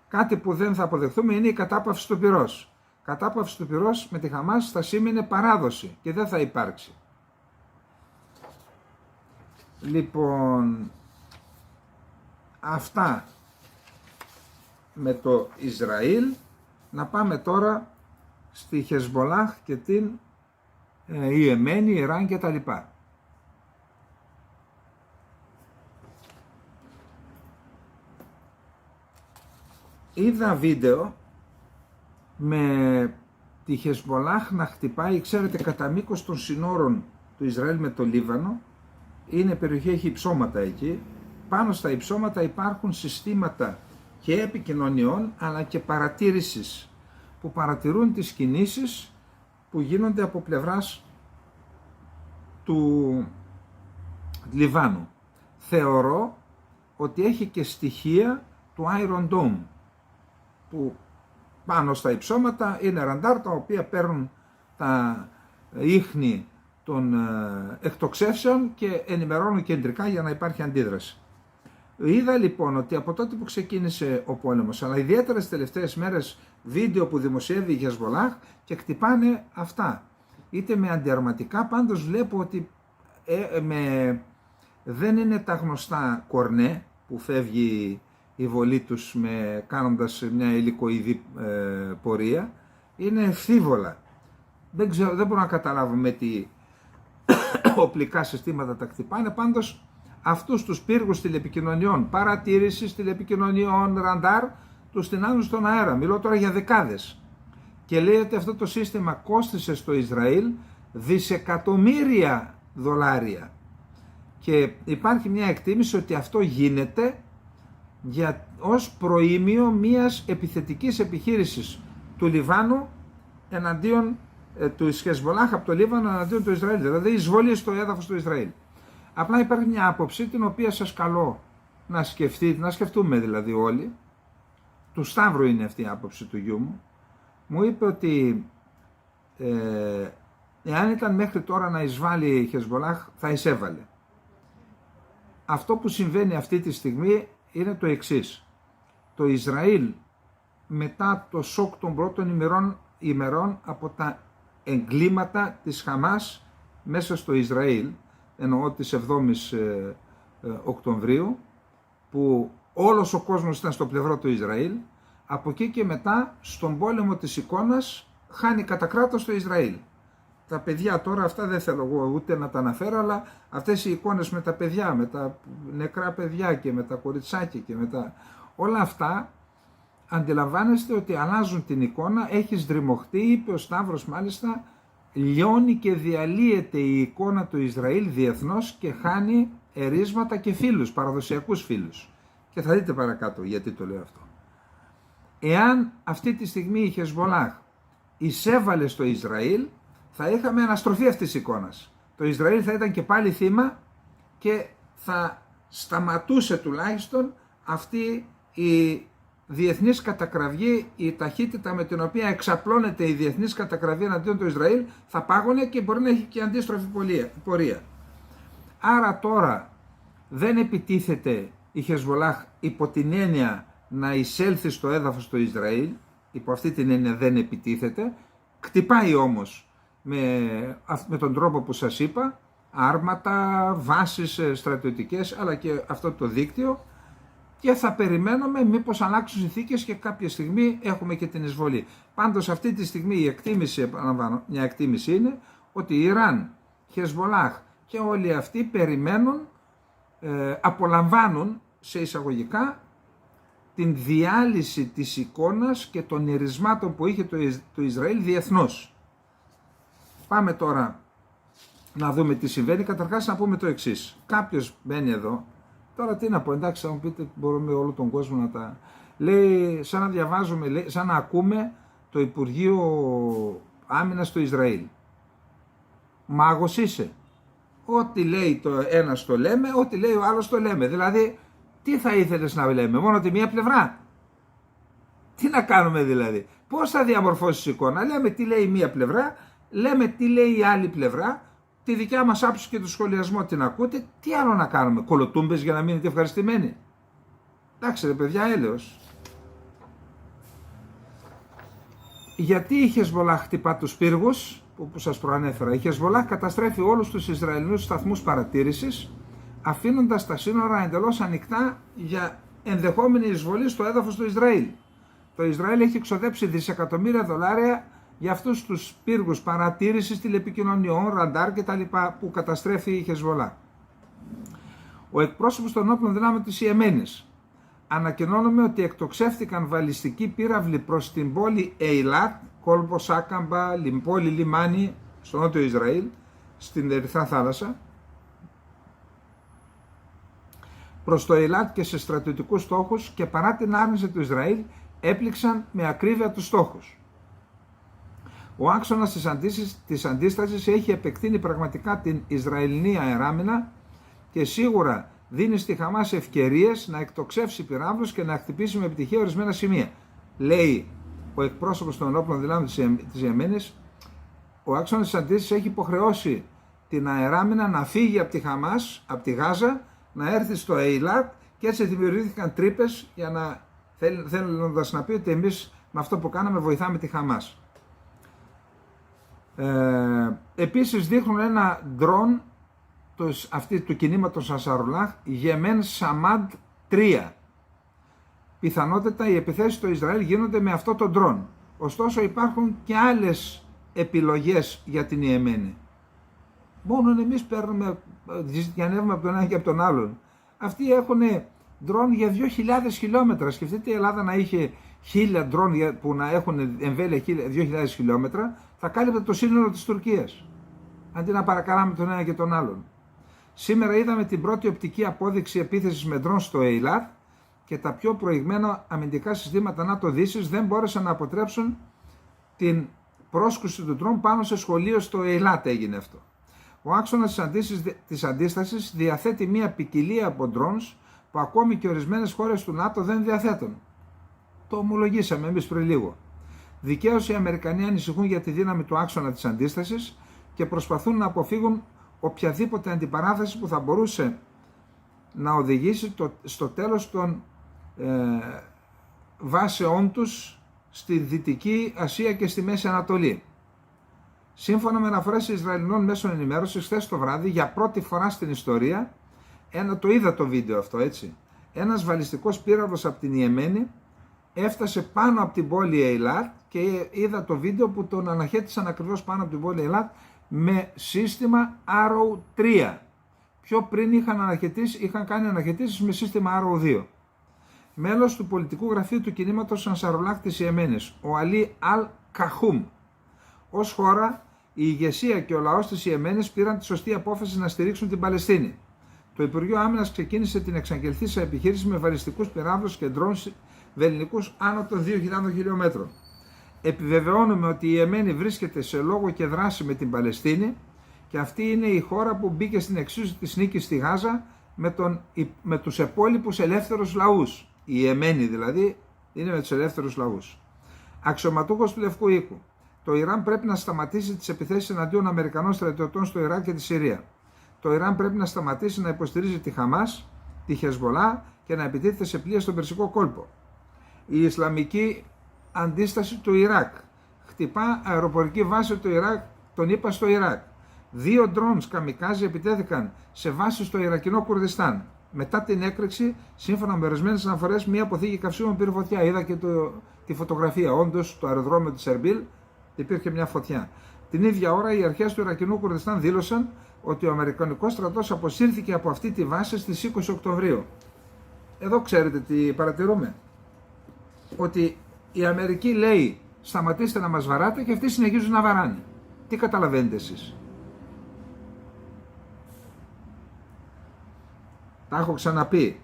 Κάτι που δεν θα αποδεχθούμε είναι η κατάπαυση του πυρός. Κατάπαυση του πυρός με τη Χαμάς θα σήμαινε παράδοση και δεν θα υπάρξει. Λοιπόν, αυτά με το Ισραήλ. Να πάμε τώρα στη Χεσμολάχ και την Ιεμένη, Ιράν και τα λοιπά. Είδα βίντεο με τη Χεσμολάχ να χτυπάει, ξέρετε, κατά μήκος των συνόρων του Ισραήλ με το Λίβανο. Είναι περιοχή, έχει υψώματα εκεί. Πάνω στα υψώματα υπάρχουν συστήματα και επικοινωνιών αλλά και παρατήρησης, που παρατηρούν τις κινήσεις που γίνονται από πλευράς του Λιβάνου. Θεωρώ ότι έχει και στοιχεία του Iron Dome, που πάνω στα υψώματα είναι ραντάρ τα οποία παίρνουν τα ίχνη των εκτοξεύσεων και ενημερώνουν κεντρικά για να υπάρχει αντίδραση. Είδα λοιπόν ότι από τότε που ξεκίνησε ο πόλεμος, αλλά ιδιαίτερα στις τελευταίες μέρες, βίντεο που δημοσιεύει η Χεσμολάχ και χτυπάνε αυτά. Είτε με αντιαρματικά, πάντως βλέπω ότι δεν είναι τα γνωστά κορνέ που φεύγει η βολή τους κάνοντας μια υλικοειδή πορεία. Είναι ευθύβολα. Δεν μπορώ να καταλάβω με τι οπλικά συστήματα τα χτυπάνε, πάντως αυτούς τους πύργους τηλεπικοινωνιών, παρατήρησης τηλεπικοινωνιών, ραντάρ, τους τεινάνουν στον αέρα. Μιλώ τώρα για δεκάδες. Και λέει ότι αυτό το σύστημα κόστισε στο Ισραήλ δισεκατομμύρια δολάρια. Και υπάρχει μια εκτίμηση ότι αυτό γίνεται ως προήμιο μιας επιθετικής επιχείρησης του Λιβάνου εναντίον του Χεσμολάχ από το Λίβανο εναντίον του Ισραήλ, δηλαδή εισβολή στο έδαφος του Ισραήλ. Απλά υπάρχει μια άποψη την οποία σας καλώ να σκεφτείτε, να σκεφτούμε δηλαδή όλοι. Του Σταύρου είναι αυτή η άποψη του γιού μου. Μου είπε ότι εάν ήταν μέχρι τώρα να εισβάλλει η Χεσμολάχ θα εισέβαλε. Αυτό που συμβαίνει αυτή τη στιγμή είναι το εξής. Το Ισραήλ μετά το σοκ των πρώτων ημερών από τα εγκλήματα της Χαμάς μέσα στο Ισραήλ, εννοώ της 7ης Οκτωβρίου, που όλος ο κόσμος ήταν στο πλευρό του Ισραήλ, από εκεί και μετά στον πόλεμο της εικόνας χάνει κατά κράτος το Ισραήλ. Τα παιδιά τώρα, αυτά δεν θέλω εγώ ούτε να τα αναφέρω, αλλά αυτές οι εικόνες με τα παιδιά, με τα νεκρά παιδιά και με τα κοριτσάκια και με τα... όλα αυτά, αντιλαμβάνεστε ότι αλλάζουν την εικόνα, έχεις δριμωχτεί, είπε ο Σταύρος μάλιστα, λιώνει και διαλύεται η εικόνα του Ισραήλ διεθνώς και χάνει ερίσματα και φίλους, παραδοσιακούς φίλους. Και θα δείτε παρακάτω γιατί το λέω αυτό. Εάν αυτή τη στιγμή η Χεσμολάχ εισέβαλε στο Ισραήλ, θα είχαμε αναστροφή αυτής της εικόνας. Το Ισραήλ θα ήταν και πάλι θύμα και θα σταματούσε τουλάχιστον αυτή η διεθνής κατακραυγή, η ταχύτητα με την οποία εξαπλώνεται η διεθνής κατακραυγή εναντίον του Ισραήλ θα πάγωνε και μπορεί να έχει και αντίστροφη πορεία. Άρα τώρα δεν επιτίθεται η Χεσμολάχ υπό την έννοια να εισέλθει στο έδαφος του Ισραήλ, υπό αυτή την έννοια δεν επιτίθεται, κτυπάει όμως με τον τρόπο που σας είπα, άρματα, βάσεις στρατιωτικές αλλά και αυτό το δίκτυο, και θα περιμένουμε μήπως αλλάξουν συνθήκες και κάποια στιγμή έχουμε και την εισβολή. Πάντως αυτή τη στιγμή η εκτίμηση, επαναλαμβάνω, μια εκτίμηση είναι ότι η Ιράν, Χεσμολάχ και όλοι αυτοί περιμένουν, απολαμβάνουν σε εισαγωγικά την διάλυση της εικόνας και των ερισμάτων που είχε το Ισραήλ διεθνώς. Πάμε τώρα να δούμε τι συμβαίνει. Καταρχάς να πούμε το εξής. Κάποιος μπαίνει εδώ, τώρα τι να πω, εντάξει θα μου πείτε μπορούμε όλο τον κόσμο να τα... Λέει, σαν να διαβάζουμε, λέει, σαν να ακούμε το Υπουργείο Άμυνας του Ισραήλ. Μάγος είσαι. Ό,τι λέει το ένας το λέμε, ό,τι λέει ο άλλος το λέμε. Δηλαδή, τι θα ήθελες να λέμε, μόνο τη μία πλευρά. Τι να κάνουμε δηλαδή, πώς θα διαμορφώσεις εικόνα. Λέμε τι λέει η μία πλευρά, λέμε τι λέει η άλλη πλευρά, τη δικιά μας άποψη και το σχολιασμό την ακούτε, τι άλλο να κάνουμε, κολοτούμπες για να μείνετε ευχαριστημένοι. Εντάξει ρε παιδιά, έλεος. Γιατί η Χεσμολάχ χτυπά τους πύργους που σας προανέφερα. Η Χεσμολάχ καταστρέφει όλους τους Ισραηλινούς σταθμούς παρατήρησης, αφήνοντας τα σύνορα εντελώς ανοιχτά για ενδεχόμενη εισβολή στο έδαφος του Ισραήλ. Το Ισραήλ έχει εξοδέψει δισεκατομμύρια δολάρια για αυτούς τους πύργους παρατήρησης τηλεπικοινωνιών, ραντάρ κτλ. Που καταστρέφει η Χεσμολάχ. Ο εκπρόσωπος των όπλων δυνάμεων της Ιεμένης ανακοινώνουμε ότι εκτοξεύτηκαν βαλιστικοί πύραυλοι προς την πόλη Ειλάτ, κόλπο Σάκαμπα, πόλη λιμάνι στο νότιο Ισραήλ, στην Ερυθρά Θάλασσα, προς το Ειλάτ και σε στρατιωτικούς στόχους, και παρά την άρνηση του Ισραήλ έπληξαν με ακρίβεια τους στόχους. Ο άξονας της αντίστασης έχει επεκτείνει πραγματικά την Ισραηλινή αεράμινα και σίγουρα δίνει στη Χαμάς ευκαιρίες να εκτοξεύσει πυράβλους και να χτυπήσει με επιτυχία ορισμένα σημεία. Λέει ο εκπρόσωπος των ενόπλων δυνάμεων της Ιεμένης, ο άξονας της αντίστασης έχει υποχρεώσει την αεράμινα να φύγει από τη Χαμάς, από τη Γάζα, να έρθει στο Ειλάτ, και έτσι δημιουργήθηκαν τρύπες για να θέλοντας να πει ότι εμείς με αυτό που κάναμε βοηθάμε τη Χαμάς. Επίσης δείχνουν ένα ντρόν του κινήματος Ανσαρουλάχ, Γεμέν Σαμάντ 3. Πιθανότατα οι επιθέσεις στο Ισραήλ γίνονται με αυτό το ντρόν. Ωστόσο υπάρχουν και άλλες επιλογές για την Ιεμένη. Μόνο εμείς παίρνουμε, διανεύουμε από τον ένα και από τον άλλον. Αυτοί έχουν ντρόν για 2.000 χιλιόμετρα. Σκεφτείτε η Ελλάδα να είχε 1.000 ντρόν που να έχουν εμβέλεια 2.000 χιλιόμετρα, θα κάλυπτε το σύνολο της Τουρκίας. Αντί να παρακαλάμε τον ένα και τον άλλον. Σήμερα είδαμε την πρώτη οπτική απόδειξη επίθεσης με ντρόν στο Ειλάτ, και τα πιο προηγμένα αμυντικά συστήματα ΝΑΤΟ-Δύσης δεν μπόρεσαν να αποτρέψουν την πρόσκρουση του ντρόν πάνω σε σχολείο στο Ειλάτ. Έγινε αυτό. Ο άξονας της αντίστασης διαθέτει μια ποικιλία από ντρόνς που ακόμη και ορισμένες χώρες του ΝΑΤΟ δεν διαθέτουν. Το ομολογήσαμε εμείς πριν λίγο. Δικαίως οι Αμερικανοί ανησυχούν για τη δύναμη του άξονα της αντίστασης και προσπαθούν να αποφύγουν οποιαδήποτε αντιπαράθεση που θα μπορούσε να οδηγήσει στο τέλος των βάσεών τους στη Δυτική Ασία και στη Μέση Ανατολή. Σύμφωνα με αναφορές Ισραηλινών μέσων ενημέρωσης, χθες το βράδυ, για πρώτη φορά στην ιστορία, το είδα το βίντεο αυτό έτσι, ένας βαλιστικός πύραυλος από την Ιεμένη έφτασε πάνω από την πόλη Ειλάτ, και είδα το βίντεο που τον αναχέτησαν ακριβώς πάνω από την πόλη Ειλάτ με σύστημα Arrow 3. Πιο πριν είχαν κάνει αναχαιτήσεις με σύστημα Arrow 2. Μέλος του πολιτικού γραφείου του κινήματος Ανσαρουλάχ της Ιεμένης, ο Αλή Αλ Καχούμ. Ως χώρα Η ηγεσία και ο λαός της Ιεμένης πήραν τη σωστή απόφαση να στηρίξουν την Παλαιστίνη. Το Υπουργείο Άμυνας ξεκίνησε την εξαγγελθήσα επιχείρηση με βαλιστικούς πυράβλους και ντρόουν βελληνικούς άνω των 2.000 χιλιόμετρων. Επιβεβαιώνουμε ότι η Ιεμένη βρίσκεται σε λόγο και δράση με την Παλαιστίνη και αυτή είναι η χώρα που μπήκε στην εξίσωση της νίκης στη Γάζα με τους επόλοιπους ελεύθερους λαούς. Η Ιεμένη δηλαδή είναι με τους ελεύθερους λαούς. Αξιωματούχος του Λευκού Οίκου. Το Ιράν πρέπει να σταματήσει τις επιθέσεις εναντίον Αμερικανών στρατιωτών στο Ιράκ και τη Συρία. Το Ιράν πρέπει να σταματήσει να υποστηρίζει τη Χαμάς, τη Χεσβολά και να επιτίθεται σε πλοία στον Περσικό κόλπο. Η Ισλαμική αντίσταση του Ιράκ. Χτυπά αεροπορική βάση του Ιράκ, τον ΗΠΑ στο Ιράκ. 2 ντρόουν καμικάζι επιτέθηκαν σε βάση στο Ιρακινό Κουρδιστάν. Μετά την έκρηξη, σύμφωνα με ορισμένες αναφορές, μια αποθήκη καυσίμων πήρε φωτιά. Είδα και τη φωτογραφία. Όντως, το αεροδρόμιο της Ερμπίλ υπήρχε μια φωτιά. Την ίδια ώρα, οι αρχές του Ιρακινού Κουρδιστάν δήλωσαν ότι ο Αμερικανικός στρατός αποσύρθηκε από αυτή τη βάση στις 20 Οκτωβρίου. Εδώ ξέρετε τι παρατηρούμε. Ότι η Αμερική λέει σταματήστε να μας βαράτε και αυτοί συνεχίζουν να βαράνε. Τι καταλαβαίνετε εσείς? Τα έχω ξαναπεί.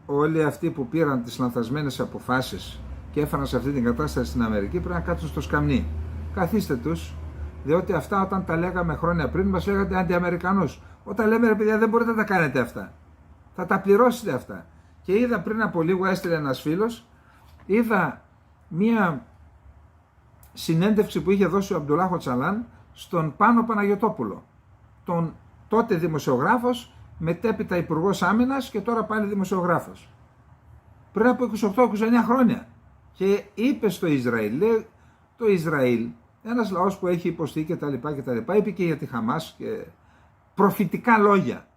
Όλοι αυτοί που πήραν τις λανθασμένες αποφάσεις και έφεραν σε αυτή την κατάσταση στην Αμερική πρέπει να κάτσουν στο σκαμνί. Καθίστε τους, διότι αυτά όταν τα λέγαμε χρόνια πριν μας λέγατε αντιαμερικανούς. Όταν λέμε ρε παιδιά δεν μπορείτε να τα κάνετε αυτά. Θα τα πληρώσετε αυτά. Και είδα πριν από λίγο, έστειλε ένας φίλος, είδα μία συνέντευξη που είχε δώσει ο Αμπτουλάχ Οτσαλάν στον Πάνο Παναγιωτόπουλο. Τον τότε δημοσιογράφος, μετέπειτα Υπουργός Άμυνας και τώρα πάλι δημοσιογράφος. Πριν από 28-29 χρόνια. Και είπε στο Ισραήλ, λέει, το Ισραήλ, ένας λαός που έχει υποστεί κτλ. Είπε και για τη Χαμάς και προφητικά λόγια.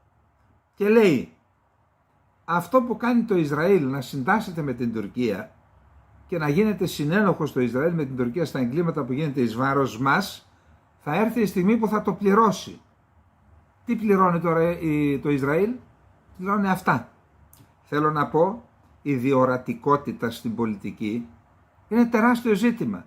Και λέει, αυτό που κάνει το Ισραήλ να συντάσσεται με την Τουρκία και να γίνεται συνένοχος το Ισραήλ με την Τουρκία στα εγκλήματα που γίνεται εις βάρος μας, θα έρθει η στιγμή που θα το πληρώσει. Τι πληρώνει τώρα το Ισραήλ? Πληρώνει αυτά. Θέλω να πω, η διορατικότητα στην πολιτική είναι τεράστιο ζήτημα.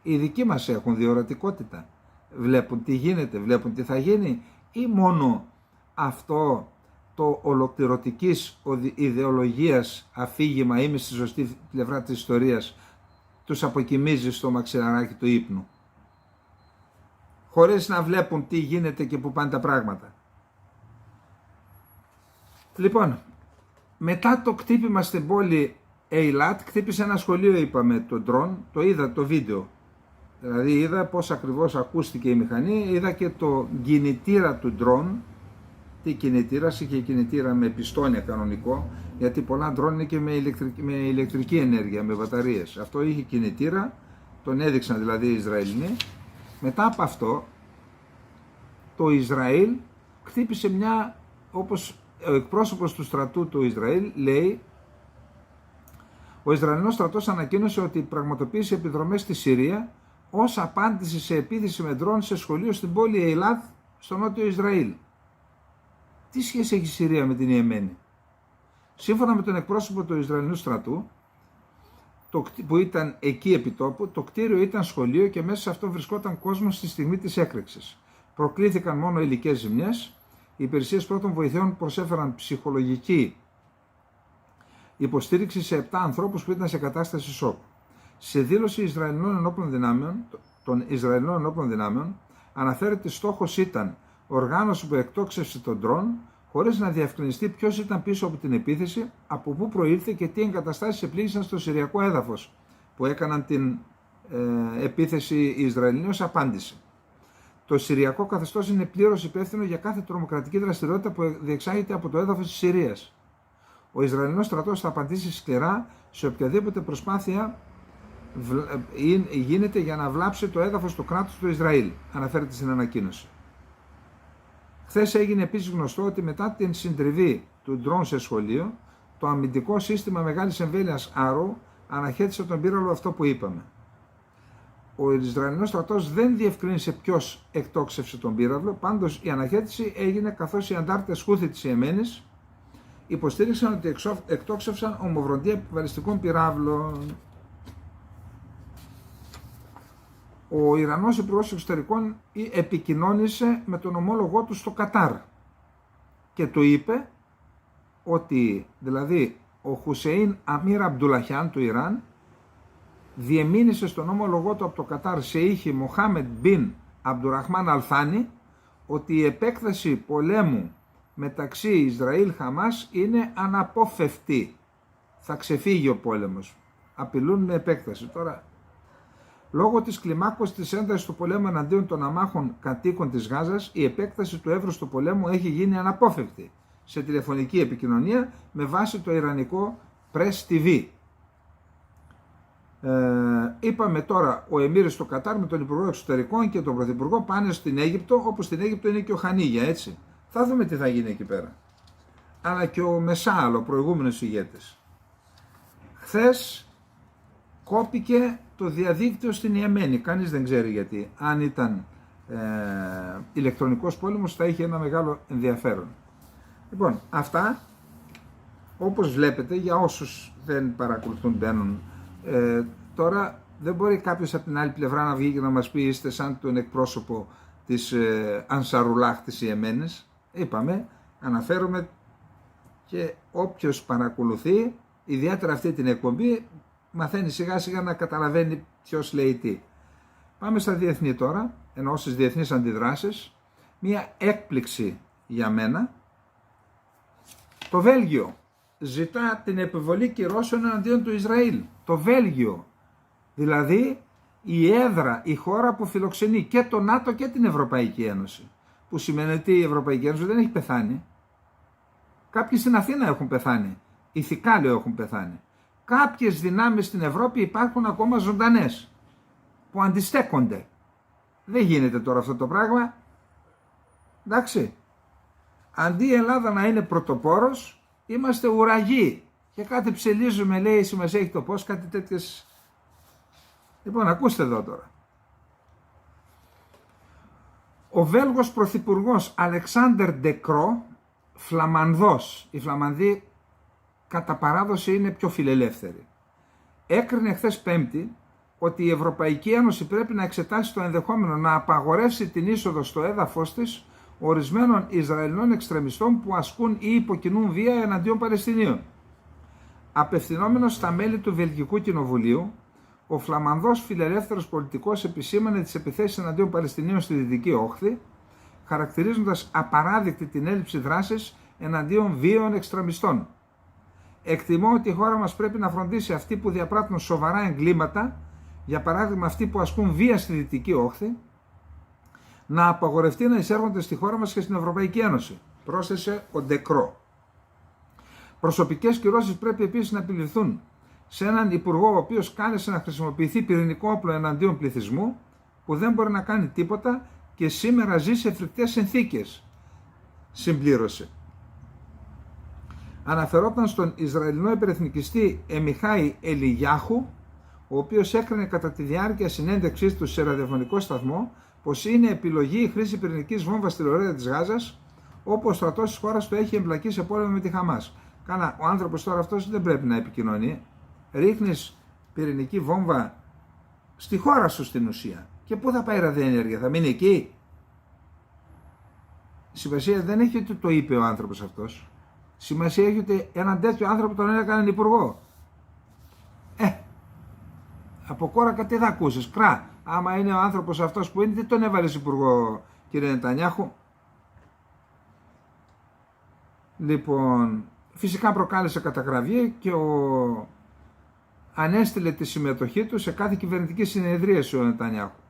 Οι δικοί μας έχουν διορατικότητα. Βλέπουν τι γίνεται, βλέπουν τι θα γίνει ή μόνο αυτό το ολοκληρωτικής ιδεολογίας αφήγημα είμαι στη σωστή πλευρά της ιστορίας τους αποκοιμίζει στο μαξιλαράκι του ύπνου χωρίς να βλέπουν τι γίνεται και που πάνε τα πράγματα. Λοιπόν, μετά το κτύπημα στην πόλη Ειλάτ, χτύπησε ένα σχολείο, είπαμε, το ντρόν, το είδα το βίντεο. Δηλαδή είδα πώς ακριβώς ακούστηκε η μηχανή, είδα και το κινητήρα του ντρόν. Τι κινητήρας? Είχε κινητήρα με πιστόνια κανονικό, γιατί πολλά ντρόν είναι και με ηλεκτρική ενέργεια, με μπαταρίες. Αυτό είχε κινητήρα, τον έδειξαν δηλαδή οι Ισραηλινοί. Μετά από αυτό, το Ισραήλ χτύπησε μια, όπως ο εκπρόσωπος του στρατού του Ισραήλ λέει, ο Ισραηλινός στρατός ανακοίνωσε ότι πραγματοποίησε επιδρομές στη Συρία ως απάντηση σε επίθεση με ντρόν σε σχολείο στην πόλη Ειλάτ στο νότιο Ισραήλ. Τι σχέση έχει η Συρία με την Ιεμένη? Σύμφωνα με τον εκπρόσωπο του Ισραηλινού στρατού, που ήταν εκεί επί τόπου, το κτίριο ήταν σχολείο και μέσα σε αυτό βρισκόταν κόσμος στη στιγμή της έκρηξης. Προκλήθηκαν μόνο υλικές ζημιές. Οι υπηρεσίες πρώτων βοηθειών προσέφεραν ψυχολογική υποστήριξη σε 7 ανθρώπους που ήταν σε κατάσταση σοκ. Σε δήλωση των Ισραηλινών ενόπλων δυνάμεων αναφέρεται ότι στόχος ήταν οργάνωση που εκτόξευσε τον ντρόν χωρίς να διευκρινιστεί ποιος ήταν πίσω από την επίθεση, από πού προήλθε και τι εγκαταστάσεις επλήγησαν στο συριακό έδαφος που έκαναν την επίθεση οι Ισραηλινοί ως απάντηση. Το συριακό καθεστώς είναι πλήρως υπεύθυνο για κάθε τρομοκρατική δραστηριότητα που διεξάγεται από το έδαφος της Συρίας. Ο Ισραηλινός στρατός θα απαντήσει σκληρά σε οποιαδήποτε προσπάθεια γίνεται για να βλάψει το έδαφος του κράτους του Ισραήλ, αναφέρεται στην ανακοίνωση. Χθες έγινε επίσης γνωστό ότι μετά την συντριβή του ντρόν σε σχολείο, το αμυντικό σύστημα μεγάλης εμβέλειας Arrow αναχέτησε τον πύραυλο αυτό που είπαμε. Ο Ισραηλινός στρατός δεν διευκρίνησε ποιος εκτόξευσε τον πύραυλο, πάντως η αναχέτηση έγινε καθώς οι αντάρτες Χούθι της Ιεμένης υποστήριξαν ότι εκτόξευσαν ομοβροντία βαλιστικών πυράβλων. ο Ιρανός Υπουργός Εξωτερικών επικοινώνησε με τον ομόλογό του στο Κατάρ και του είπε ότι δηλαδή ο Χουσέιν Αμίρ Αμπτουλαχιάν του Ιράν διεμήνυσε στον όμολογό του από το Κατάρ Σεΐχη Μοχάμεντ Μπιν Αμπτουραχμάν Αλθάνη ότι η επέκταση πολέμου μεταξύ Ισραήλ-Χαμάς είναι αναπόφευκτη. Θα ξεφύγει ο πόλεμος. Απειλούν με επέκταση. Τώρα, λόγω της κλιμάκωσης της έντασης του πολέμου εναντίον των αμάχων κατοίκων της Γάζας, η επέκταση του εύρους του πολέμου έχει γίνει αναπόφευκτη σε τηλεφωνική επικοινωνία με βάση το ιρανικό Press TV. Είπαμε τώρα ο Εμμύρης στο Κατάρ με τον Υπουργό Εξωτερικών και τον Πρωθυπουργό πάνε στην Αίγυπτο, όπου στην Αίγυπτο είναι και ο Χανίγια, έτσι. Θα δούμε τι θα γίνει εκεί πέρα. Αλλά και ο Μεσάλ, ο προηγούμενος ηγέτης. Χθες κόπηκε το διαδίκτυο στην Ιεμένη, κανείς δεν ξέρει γιατί. Αν ήταν ηλεκτρονικός πόλεμος θα είχε ένα μεγάλο ενδιαφέρον. Λοιπόν, αυτά όπως βλέπετε, για όσους δεν παρακολουθούν, μπαίνουν. Τώρα δεν μπορεί κάποιος από την άλλη πλευρά να βγει και να μας πει είστε σαν τον εκπρόσωπο της Ανσαρουλάχ της Ιεμένης. Είπαμε, αναφέρομαι και όποιος παρακολουθεί, ιδιαίτερα αυτή την εκπομπή, μαθαίνει σιγά σιγά να καταλαβαίνει ποιος λέει τι. Πάμε στα διεθνή τώρα, ενώ στις διεθνείς αντιδράσεις, μία έκπληξη για μένα. Το Βέλγιο ζητά την επιβολή κυρώσεων εναντίον του Ισραήλ. Το Βέλγιο, δηλαδή η έδρα, η χώρα που φιλοξενεί και το ΝΑΤΟ και την Ευρωπαϊκή Ένωση. Που σημαίνει ότι η Ευρωπαϊκή Ένωση δεν έχει πεθάνει. Κάποιοι στην Αθήνα έχουν πεθάνει. Ηθικά λέω έχουν πεθάνει. Κάποιες δυνάμεις στην Ευρώπη υπάρχουν ακόμα ζωντανές, που αντιστέκονται. Δεν γίνεται τώρα αυτό το πράγμα. Εντάξει. Αντί η Ελλάδα να είναι πρωτοπόρος, είμαστε ουραγοί. Και κάτι ψελίζουμε, λέει, σημασία έχει το πώς, κάτι τέτοιες. Λοιπόν, ακούστε εδώ τώρα. Ο Βέλγος Πρωθυπουργός Αλεξάντερ Ντεκρό, Φλαμανδός, οι Φλαμανδοί κατά παράδοση είναι πιο φιλελεύθεροι, έκρινε χθες Πέμπτη ότι η Ευρωπαϊκή Ένωση πρέπει να εξετάσει το ενδεχόμενο να απαγορεύσει την είσοδο στο έδαφος της ορισμένων Ισραηλινών εξτρεμιστών που ασκούν ή υποκινούν βία εναντίον Παλαιστινίων. Απευθυνόμενος στα μέλη του Βελγικού Κοινοβουλίου, ο Φλαμανδός φιλελεύθερος πολιτικός επισήμανε τις επιθέσεις εναντίον Παλαιστινίων στη Δυτική Όχθη, χαρακτηρίζοντας απαράδεκτη την έλλειψη δράσης εναντίον βίαιων εξτρεμιστών. Εκτιμώ ότι η χώρα μας πρέπει να φροντίσει αυτοί που διαπράττουν σοβαρά εγκλήματα, για παράδειγμα αυτοί που ασκούν βία στη Δυτική Όχθη, να απαγορευτεί να εισέρχονται στη χώρα μας και στην Ευρωπαϊκή Ένωση, πρόσθεσε ο Ντεκρό. Προσωπικές κυρώσεις πρέπει επίσης να επιληφθούν σε έναν υπουργό ο οποίος κάλεσε να χρησιμοποιηθεί πυρηνικό όπλο εναντίον πληθυσμού που δεν μπορεί να κάνει τίποτα και σήμερα ζει σε φρικτές συνθήκες, συμπλήρωσε. Αναφερόταν στον Ισραηλινό υπερεθνικιστή Εμιχάη Ελιγιάχου, ο οποίος έκρινε κατά τη διάρκεια συνέντευξής του σε ραδιοφωνικό σταθμό πως είναι επιλογή η χρήση πυρηνικής βόμβας στη λωρίδα της Γάζας, όπου ο στρατός της χώρας του έχει εμπλακεί σε πόλεμο με τη Χαμάς. Κάνα, ο άνθρωπος τώρα αυτός δεν πρέπει να επικοινωνεί. Ρίχνεις πυρηνική βόμβα στη χώρα σου στην ουσία. Και πού θα πάει η ραδιενέργεια, θα μείνει εκεί? Σημασία δεν έχει ότι το είπε ο άνθρωπος αυτός. Σημασία έχει ότι έναν τέτοιο άνθρωπο τον έκαναν υπουργό. Από κόρακα τι θα ακούσεις, κρά. Άμα είναι ο άνθρωπος αυτός που είναι, τι τον έβαλες υπουργό, κύριε Νετανιάχου? Λοιπόν, φυσικά προκάλεσε καταγραφή και ανέστειλε τη συμμετοχή του σε κάθε κυβερνητική συνεδρίαση ο Νετανιάχου.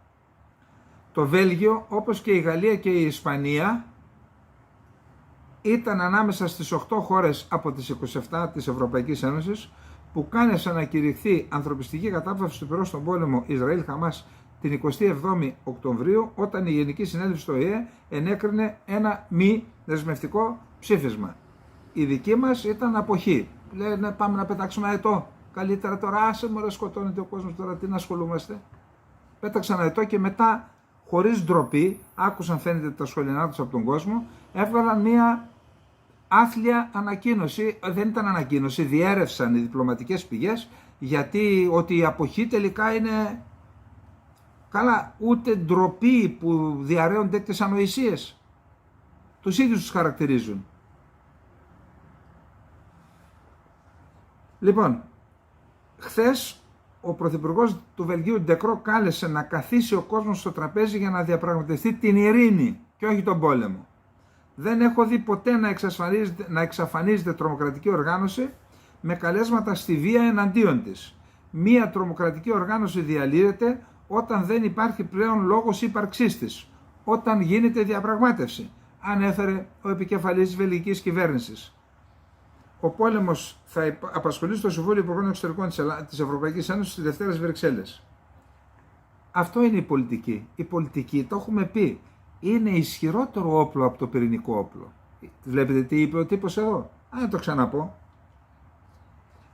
Το Βέλγιο, όπως και η Γαλλία και η Ισπανία, ήταν ανάμεσα στις 8 χώρες από τις 27 της Ευρωπαϊκής Ένωσης που κάλεσαν να κηρυχθεί ανθρωπιστική κατάπαυση του πυρός στον πόλεμο Ισραήλ-Χαμάς την 27η Οκτωβρίου, όταν η Γενική Συνέλευση του ΟΗΕ ενέκρινε ένα μη δεσμευτικό ψήφισμα. Η δική μας ήταν αποχή. Λένε πάμε να πετάξουμε αετό. Καλύτερα τώρα, άσε μωρέ, σκοτώνεται ο κόσμος τώρα, τι να ασχολούμαστε. Πέταξαν αετό και μετά, χωρίς ντροπή, άκουσαν φαίνεται τα σχολιανά τους από τον κόσμο, έβγαλαν μία άθλια ανακοίνωση, δεν ήταν ανακοίνωση, διέρευσαν οι διπλωματικές πηγές, γιατί ότι η αποχή τελικά είναι Καλά, ούτε ντροπή που διαρρέουν τέτοιες ανοησίες. Τους ίδιους τους χαρακτηρίζουν. Λοιπόν, χθες ο Πρωθυπουργός του Βελγίου Ντεκρό κάλεσε να καθίσει ο κόσμος στο τραπέζι για να διαπραγματευτεί την ειρήνη και όχι τον πόλεμο. Δεν έχω δει ποτέ να εξαφανίζεται τρομοκρατική οργάνωση με καλέσματα στη βία εναντίον της. Μία τρομοκρατική οργάνωση διαλύεται όταν δεν υπάρχει πλέον λόγος ύπαρξής της, όταν γίνεται διαπραγμάτευση, ανέφερε ο επικεφαλής της βελγικής κυβέρνησης. Ο πόλεμος θα απασχολήσει το Συμβούλιο Υπουργών Εξωτερικών της Ευρωπαϊκής Ένωσης στη Δευτέρα στις Βρυξέλλες. Αυτό είναι η πολιτική. Η πολιτική, το έχουμε πει, είναι ισχυρότερο όπλο από το πυρηνικό όπλο. Βλέπετε τι είπε ο τύπος εδώ. Να το ξαναπώ.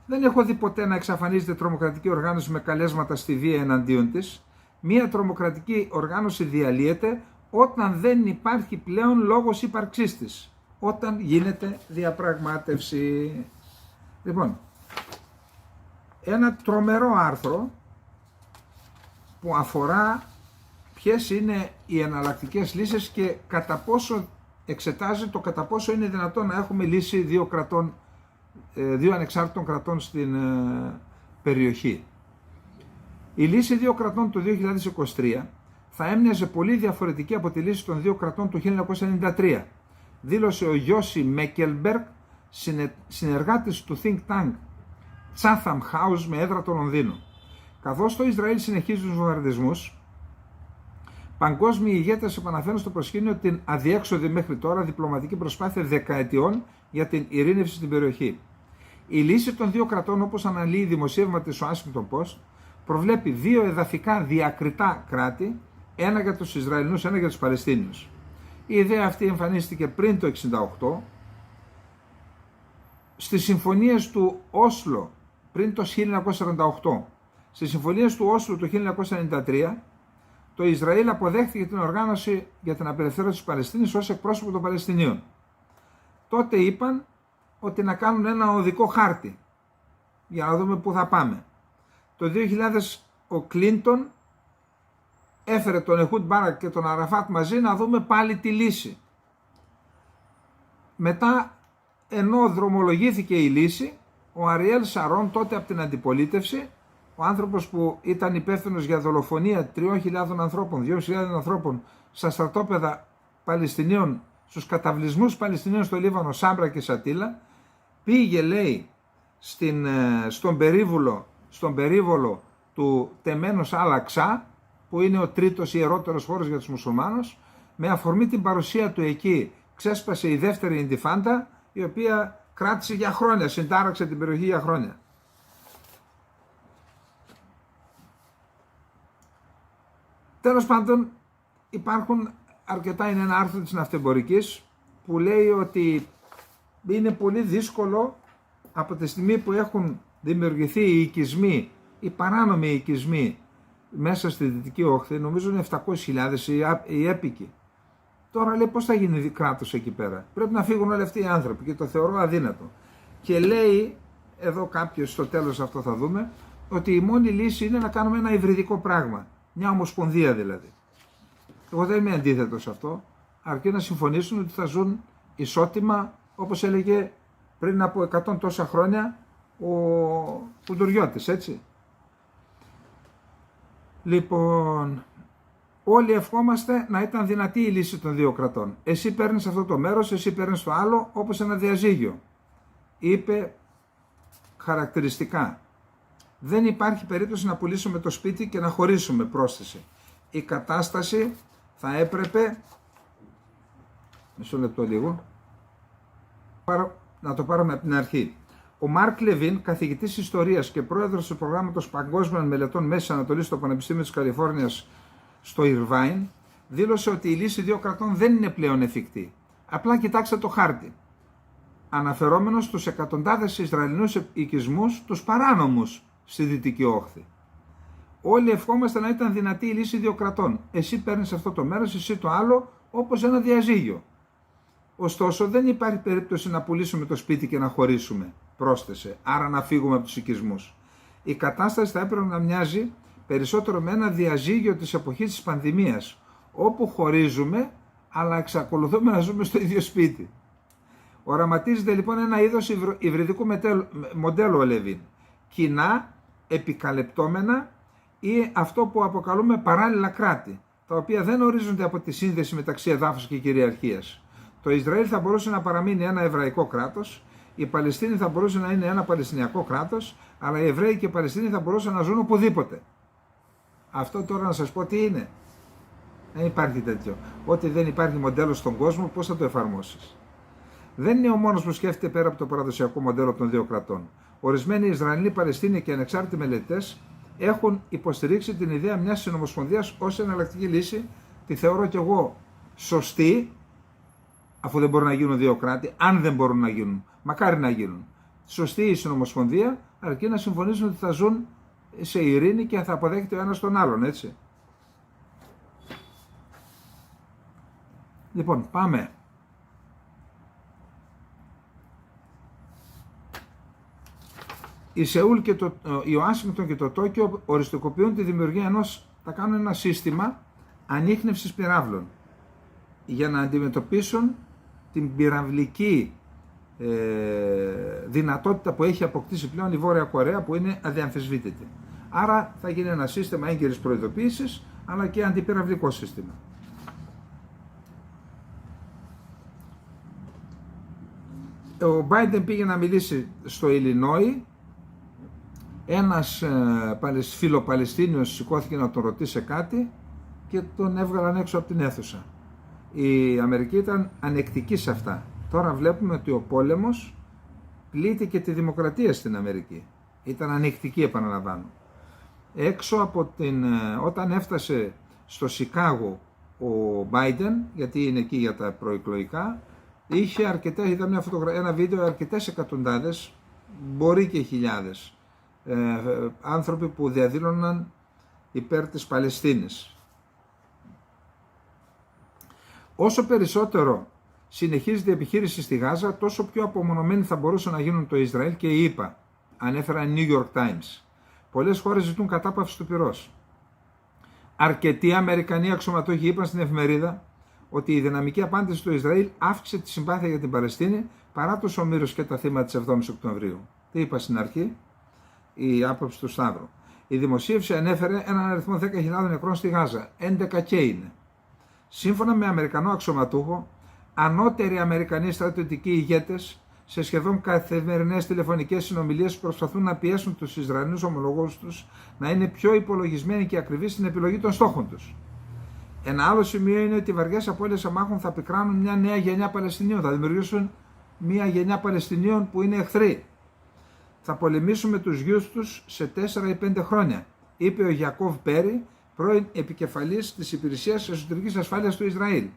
Δεν έχω δει ποτέ να εξαφανίζεται τρομοκρατική οργάνωση με καλέσματα στη βία εναντίον της. Μία τρομοκρατική οργάνωση διαλύεται όταν δεν υπάρχει πλέον λόγος ύπαρξής της. Όταν γίνεται διαπραγμάτευση. Λοιπόν, ένα τρομερό άρθρο που αφορά ποιες είναι οι εναλλακτικές λύσεις και κατά πόσο εξετάζει το κατά πόσο είναι δυνατόν να έχουμε λύση δύο ανεξάρτητων κρατών στην περιοχή. Η λύση δύο κρατών του 2023 θα έμοιαζε πολύ διαφορετική από τη λύση των δύο κρατών του 1993, δήλωσε ο Γιώση Μέκελμπεργκ, συνεργάτης του think tank Chatham House με έδρα το Λονδίνο. Καθώς το Ισραήλ συνεχίζει τους βομβαρδισμούς, παγκόσμιοι ηγέτες επαναφέρουν στο προσκήνιο την αδιέξοδη μέχρι τώρα διπλωματική προσπάθεια δεκαετιών για την ειρήνευση στην περιοχή. Η λύση των δύο κρατών, όπως αναλύει η δημοσίευμα της Washington Post, προβλέπει δύο εδαφικά διακριτά κράτη, ένα για τους Ισραηλινούς, ένα για τους Παλαιστίνιους. Η ιδέα αυτή εμφανίστηκε πριν το 1968, στις συμφωνίες του Όσλο πριν το 1948. Στις συμφωνίες του Όσλο του 1993, το Ισραήλ αποδέχθηκε την οργάνωση για την απελευθέρωση της Παλαιστίνης ως εκπρόσωπο των Παλαιστινίων. Τότε είπαν ότι να κάνουν ένα οδικό χάρτη για να δούμε πού θα πάμε. Το 2000 ο Κλίντον έφερε τον Εχούντ Μπάρακ και τον Αραφάτ μαζί να δούμε πάλι τη λύση. Μετά, ενώ δρομολογήθηκε η λύση, ο Αριέλ Σαρών, τότε από την αντιπολίτευση, ο άνθρωπος που ήταν υπεύθυνος για δολοφονία 3.000 ανθρώπων, 2.000 ανθρώπων στα στρατόπεδα Παλαιστινίων, στους καταβλισμούς Παλαιστινίων στο Λίβανο, Σάμπρα και Σατίλα, πήγε, λέει, στον περίβολο του τεμένος Αλαξά, που είναι ο τρίτος ιερότερος χώρος για τους μουσουλμάνους. Με αφορμή την παρουσία του εκεί ξέσπασε η δεύτερη Ιντιφάντα, η οποία κράτησε για χρόνια, συντάραξε την περιοχή για χρόνια. Τέλος πάντων, υπάρχουν αρκετά, είναι ένα άρθρο της ναυτεμπορικής που λέει ότι είναι πολύ δύσκολο από τη στιγμή που έχουν δημιουργηθεί οι οικισμοί, οι παράνομοι οικισμοί μέσα στη Δυτική Όχθη, νομίζω είναι 700.000 οι έπικοι. Τώρα λέει πώς θα γίνει κράτος εκεί πέρα. Πρέπει να φύγουν όλοι αυτοί οι άνθρωποι και το θεωρώ αδύνατο. Και λέει, εδώ κάποιος στο τέλος αυτό θα δούμε, ότι η μόνη λύση είναι να κάνουμε ένα υβριδικό πράγμα. Μια ομοσπονδία δηλαδή. Εγώ δεν είμαι αντίθετος σε αυτό, αρκεί να συμφωνήσουν ότι θα ζουν ισότιμα, όπως έλεγε πριν από 100 τόσα χρόνια ο Κουντουριώτης, έτσι. Λοιπόν, όλοι ευχόμαστε να ήταν δυνατή η λύση των δύο κρατών. Εσύ παίρνεις αυτό το μέρος, εσύ παίρνεις το άλλο, όπως ένα διαζύγιο. Είπε χαρακτηριστικά. Δεν υπάρχει περίπτωση να πουλήσουμε το σπίτι και να χωρίσουμε, πρόσθεση. Η κατάσταση θα έπρεπε, μισό λεπτό λίγο, να το πάρουμε από την αρχή. Ο Μάρκ Λεβίν, καθηγητής ιστορίας και πρόεδρος του προγράμματος Παγκόσμιων Μελετών Μέσης Ανατολής στο Πανεπιστήμιο της Καλιφόρνιας στο Ιρβάιν, δήλωσε ότι η λύση δύο κρατών δεν είναι πλέον εφικτή. Απλά κοιτάξτε το χάρτη. Αναφερόμενος στους εκατοντάδες Ισραηλινούς οικισμούς, τους παράνομους στη Δυτική Όχθη. Όλοι ευχόμαστε να ήταν δυνατή η λύση δύο κρατών. Εσύ παίρνεις αυτό το μέρος, εσύ το άλλο, όπως ένα διαζύγιο. Ωστόσο, δεν υπάρχει περίπτωση να πουλήσουμε το σπίτι και να χωρίσουμε, πρόσθεσε, άρα να φύγουμε από τους οικισμούς. Η κατάσταση θα έπρεπε να μοιάζει περισσότερο με ένα διαζύγιο της εποχής της πανδημίας, όπου χωρίζουμε, αλλά εξακολουθούμε να ζούμε στο ίδιο σπίτι. Οραματίζεται λοιπόν ένα είδος υβριδικού μοντέλου ο Λεβίν, κοινά, επικαλεπτόμενα ή αυτό που αποκαλούμε παράλληλα κράτη, τα οποία δεν ορίζονται από τη σύνδεση μεταξύ εδάφους και κυριαρχίας. Το Ισραήλ θα μπορούσε να παραμείνει ένα εβραϊκό κράτος, η Παλαιστίνη θα μπορούσε να είναι ένα παλαιστινιακό κράτος, αλλά οι Εβραίοι και οι Παλαιστίνοι θα μπορούσαν να ζουν οπουδήποτε. Αυτό τώρα να σας πω τι είναι. Δεν υπάρχει τέτοιο. Ό,τι δεν υπάρχει μοντέλο στον κόσμο, πώς θα το εφαρμόσεις. Δεν είναι ο μόνος που σκέφτεται πέρα από το παραδοσιακό μοντέλο των δύο κρατών. Ορισμένοι Ισραηλοί, Παλαιστίνοι και ανεξάρτητοι μελετητές έχουν υποστηρίξει την ιδέα μιας συνομοσπονδίας ως εναλλακτική λύση. Τη θεωρώ κι εγώ σωστή, αφού δεν μπορούν να γίνουν δύο κράτη, αν δεν μπορούν να γίνουν. Μακάρι να γίνουν. Σωστή η συνομοσπονδία, αρκεί να συμφωνήσουν ότι θα ζουν σε ειρήνη και θα αποδέχεται ο ένας τον άλλον, έτσι. Λοιπόν, πάμε. Η Σεούλ και η Ουάσιγκτον και το Τόκιο οριστικοποιούν τη δημιουργία θα κάνουν ένα σύστημα ανίχνευσης πυράβλων για να αντιμετωπίσουν την πυραυλική δυνατότητα που έχει αποκτήσει πλέον η Βόρεια Κορέα, που είναι αδιαμφισβήτητη. Άρα θα γίνει ένα σύστημα έγκαιρης προειδοποίησης, αλλά και αντιπυραυλικό σύστημα. Ο Biden πήγε να μιλήσει στο Ιλινόι. Ένας φιλοπαλαιστίνιος σηκώθηκε να τον ρωτήσει κάτι και τον έβγαλαν έξω από την αίθουσα. Η Αμερική ήταν ανεκτική σε αυτά. Τώρα βλέπουμε ότι ο πόλεμος πλήττει και τη δημοκρατία στην Αμερική. Ήταν ανεκτική, επαναλαμβάνω. Έξω από όταν έφτασε στο Σικάγο ο Biden, γιατί είναι εκεί για τα προεκλογικά, είχε αρκετές, είδα ένα βίντεο, αρκετές εκατοντάδες, μπορεί και χιλιάδες άνθρωποι που διαδήλωναν υπέρ της Παλαιστίνης. Όσο περισσότερο συνεχίζεται η επιχείρηση στη Γάζα, τόσο πιο απομονωμένοι θα μπορούσαν να γίνουν το Ισραήλ και η ΗΠΑ, ανέφεραν New York Times. Πολλές χώρες ζητούν κατάπαυση του πυρός. Αρκετοί Αμερικανοί αξιωματούχοι είπαν στην εφημερίδα ότι η δυναμική απάντηση του Ισραήλ αύξησε τη συμπάθεια για την Παλαιστίνη παρά τους ομήρους και τα θύματα της 7ης Οκτωβρίου. Τι είπα στην αρχή, η άποψη του Σταύρου. Η δημοσίευση ανέφερε έναν αριθμό 10.000 νεκρών στη Γάζα, 11 και είναι. Σύμφωνα με Αμερικανό αξιωματούχο, ανώτεροι Αμερικανοί στρατιωτικοί ηγέτες σε σχεδόν καθημερινές τηλεφωνικές συνομιλίες προσπαθούν να πιέσουν τους Ισραηλινούς ομολογούς τους να είναι πιο υπολογισμένοι και ακριβείς στην επιλογή των στόχων τους. Ένα άλλο σημείο είναι ότι οι βαριές απώλειες αμάχων θα πικράνουν μια νέα γενιά Παλαιστινίων, θα δημιουργήσουν μια γενιά Παλαιστινίων που είναι εχθροί. Θα πολεμήσουν με τους γιους τους σε 4 ή 5 χρόνια, είπε ο Γιακώβ Πέρι, πρώην επικεφαλής της Υπηρεσίας Εσωτερικής Ασφάλειας του Ισραήλ.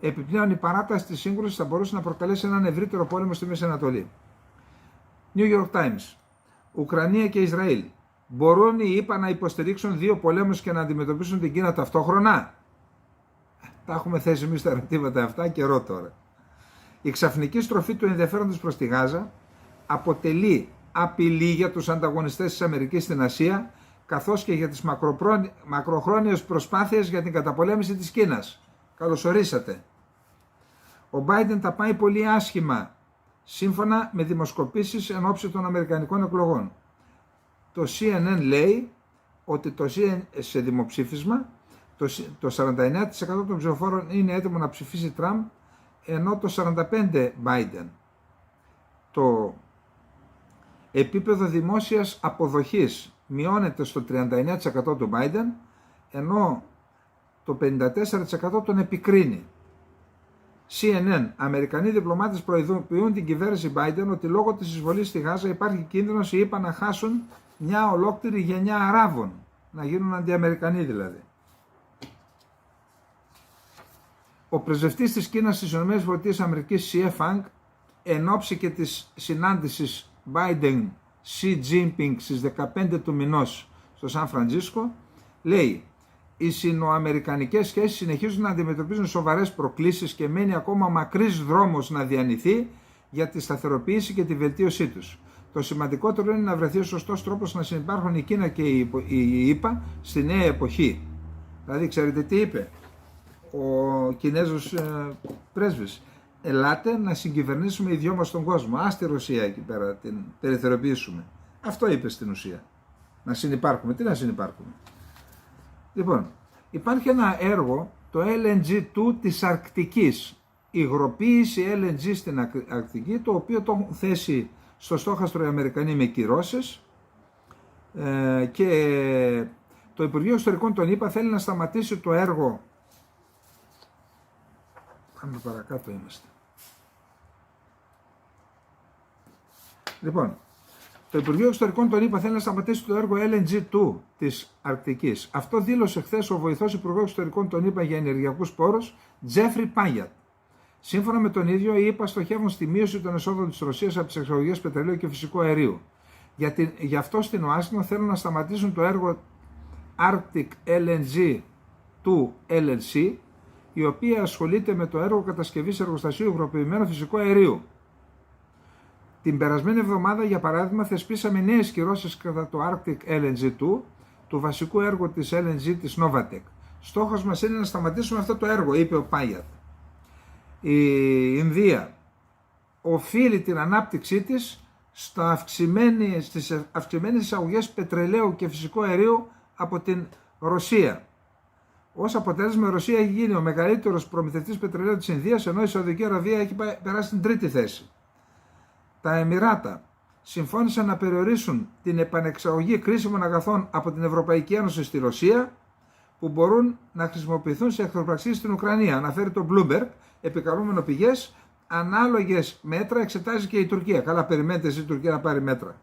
Επιπλέον, η παράταση της σύγκρουσης θα μπορούσε να προκαλέσει έναν ευρύτερο πόλεμο στη Μέση Ανατολή. New York Times. Ουκρανία και Ισραήλ. Μπορούν οι ΗΠΑ να υποστηρίξουν δύο πολέμους και να αντιμετωπίσουν την Κίνα ταυτόχρονα? Τα έχουμε θέσει εμείς τα ερωτήματα αυτά καιρό τώρα. Η ξαφνική στροφή του ενδιαφέροντος προς τη Γάζα αποτελεί απειλή για τους ανταγωνιστές της Αμερικής στην Ασία, καθώς και για τις μακροχρόνιες προσπάθειες για την καταπολέμηση της Κίνας. Καλωσορίσατε. Ο Biden τα πάει πολύ άσχημα, σύμφωνα με δημοσκοπήσεις εν ώψη των Αμερικανικών εκλογών. Το CNN λέει ότι σε δημοψήφισμα το 49% των ψηφοφόρων είναι έτοιμο να ψηφίσει Τραμπ, ενώ το 45% Biden. Το επίπεδο δημόσιας αποδοχής μειώνεται στο 39% του Biden, ενώ το 54% τον επικρίνει. CNN. Αμερικανοί διπλωμάτες προειδοποιούν την κυβέρνηση Biden ότι λόγω της εισβολής στη Γάζα υπάρχει κίνδυνος οι ΗΠΑ να χάσουν μια ολόκληρη γενιά Αράβων, να γίνουν αντιαμερικανοί δηλαδή. Ο πρεσβευτής της Κίνας στις ΗΠΑ, Xie Fang, εν ώψη και της συνάντησης Biden-Xi Jinping στις 15 του μηνός στο Σαν Φραντζίσκο, λέει: οι σινοαμερικανικές σχέσεις συνεχίζουν να αντιμετωπίζουν σοβαρές προκλήσεις και μένει ακόμα μακρύς δρόμος να διανυθεί για τη σταθεροποίηση και τη βελτίωσή τους. Το σημαντικότερο είναι να βρεθεί ο σωστός τρόπος να συνυπάρχουν η Κίνα και η ΗΠΑ στη νέα εποχή. Δηλαδή, ξέρετε τι είπε ο Κινέζος πρέσβης? Ελάτε να συγκυβερνήσουμε οι δυο μας τον κόσμο. Ας τη Ρωσία εκεί πέρα την περιθωριοποιήσουμε. Αυτό είπε στην ουσία. Να συνυπάρχουμε. Τι να συνυπάρχουμε? Λοιπόν, υπάρχει ένα έργο, το LNG-2 της Αρκτικής. Υγροποίηση LNG στην Αρκτική, το οποίο το έχουν θέσει στο στόχαστρο οι Αμερικανοί με κυρώσεις, και το Υπουργείο Εξωτερικών των ΗΠΑ θέλει να σταματήσει το έργο. Πάμε παρακάτω είμαστε. Λοιπόν, το Υπουργείο Εξωτερικών των ΗΠΑ θέλει να σταματήσει το έργο LNG-2 της Αρκτικής. Αυτό δήλωσε χθες ο βοηθός Υπουργός Εξωτερικών των ΗΠΑ για ενεργειακούς πόρους, Τζέφρι Πάγιατ. Σύμφωνα με τον ίδιο, οι ΗΠΑ στοχεύουν στη μείωση των εσόδων της Ρωσίας από τις εξαγωγές πετρελαίου και φυσικού αερίου. Γι' αυτό στην Ουάσιγκτον θέλουν να σταματήσουν το έργο Arctic LNG 2 LLC, η οποία ασχολείται με το έργο κατασκευής εργοστασίου υγροποιημένου φυσικού αερίου. Την περασμένη εβδομάδα, για παράδειγμα, θεσπίσαμε νέες κυρώσεις κατά το Arctic LNG 2, του βασικού έργου της LNG της Novatek. Στόχος μας είναι να σταματήσουμε αυτό το έργο, είπε ο Πάγιατ. Η Ινδία οφείλει την ανάπτυξή της στις αυξημένες εισαγωγές πετρελαίου και φυσικού αερίου από την Ρωσία. Ως αποτέλεσμα, η Ρωσία έχει γίνει ο μεγαλύτερος προμηθευτής πετρελαίου της Ινδίας, ενώ η Σαουδική Αραβία έχει περάσει στην τρίτη θέση. Τα Εμιράτα συμφώνησαν να περιορίσουν την επανεξαγωγή κρίσιμων αγαθών από την Ευρωπαϊκή Ένωση στη Ρωσία, που μπορούν να χρησιμοποιηθούν σε εχθροπραξίες στην Ουκρανία. Αναφέρει το Bloomberg, επικαλούμενο πηγές. Ανάλογες μέτρα εξετάζει και η Τουρκία. Καλά, περιμένετε εσείς η Τουρκία να πάρει μέτρα.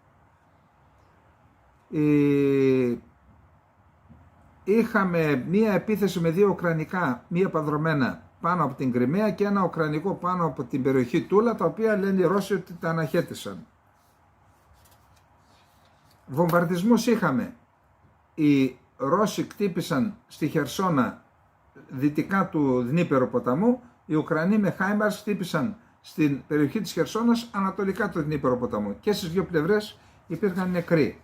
Είχαμε μία επίθεση με 2 ουκρανικά, μία παδρωμένα πάνω από την Κριμαία και ένα ουκρανικό πάνω από την περιοχή Τούλα, τα οποία λένε οι Ρώσοι ότι τα αναχέτησαν. Βομβαρδισμούς είχαμε. Οι Ρώσοι κτύπησαν στη Χερσόνα δυτικά του Δνίπερο ποταμού, οι Ουκρανοί με Χάιμαρς χτύπησαν στην περιοχή της Χερσόνας ανατολικά του Δνίπερο ποταμού, και στις δύο πλευρές υπήρχαν νεκροί.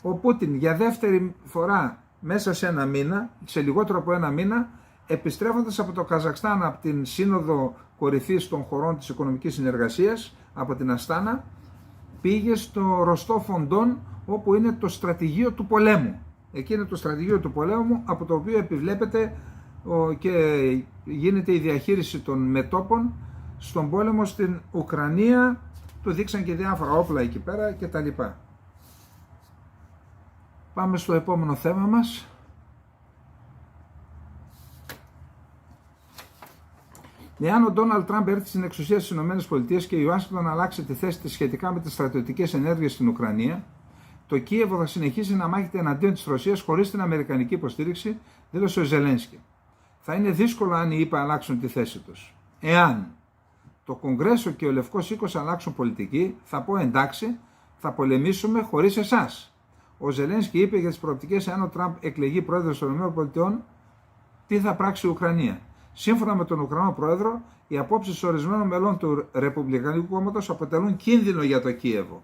Ο Πούτιν για δεύτερη φορά μέσα σε ένα μήνα, σε λιγότερο από ένα μήνα, επιστρέφοντας από το Καζακστάν, από την Σύνοδο Κορυφής των Χωρών της Οικονομικής Συνεργασίας, από την Αστάνα, πήγε στο Ροστόφ ον Ντόν, όπου είναι το στρατηγείο του πολέμου. Εκεί είναι το στρατηγείο του πολέμου, από το οποίο επιβλέπεται και γίνεται η διαχείριση των μετώπων στον πόλεμο στην Ουκρανία. Του δείξαν και διάφορα όπλα εκεί πέρα και τα λοιπά. Πάμε στο επόμενο θέμα μας. Εάν ο Ντόναλντ Τραμπ έρθει στην εξουσία στις ΗΠΑ και η Ουάσιγκτον αλλάξει τη θέση της σχετικά με τις στρατιωτικές ενέργειες στην Ουκρανία, το Κίεβο θα συνεχίσει να μάχεται εναντίον της Ρωσίας χωρίς την αμερικανική υποστήριξη, δήλωσε ο Ζελένσκι. Θα είναι δύσκολο αν οι ΗΠΑ αλλάξουν τη θέση τους. Εάν το Κογκρέσο και ο Λευκός Οίκος αλλάξουν πολιτική, θα πω εντάξει, θα πολεμήσουμε χωρίς εσάς. Ο Ζελένσκι είπε για τις προοπτικές εάν ο Τραμπ εκλεγεί πρόεδρος των ΗΠΑ, τι θα πράξει η Ουκρανία. Σύμφωνα με τον Ουκρανό πρόεδρο, οι απόψεις ορισμένων μελών του Ρεπουμπλικανικού κόμματος αποτελούν κίνδυνο για το Κίεβο.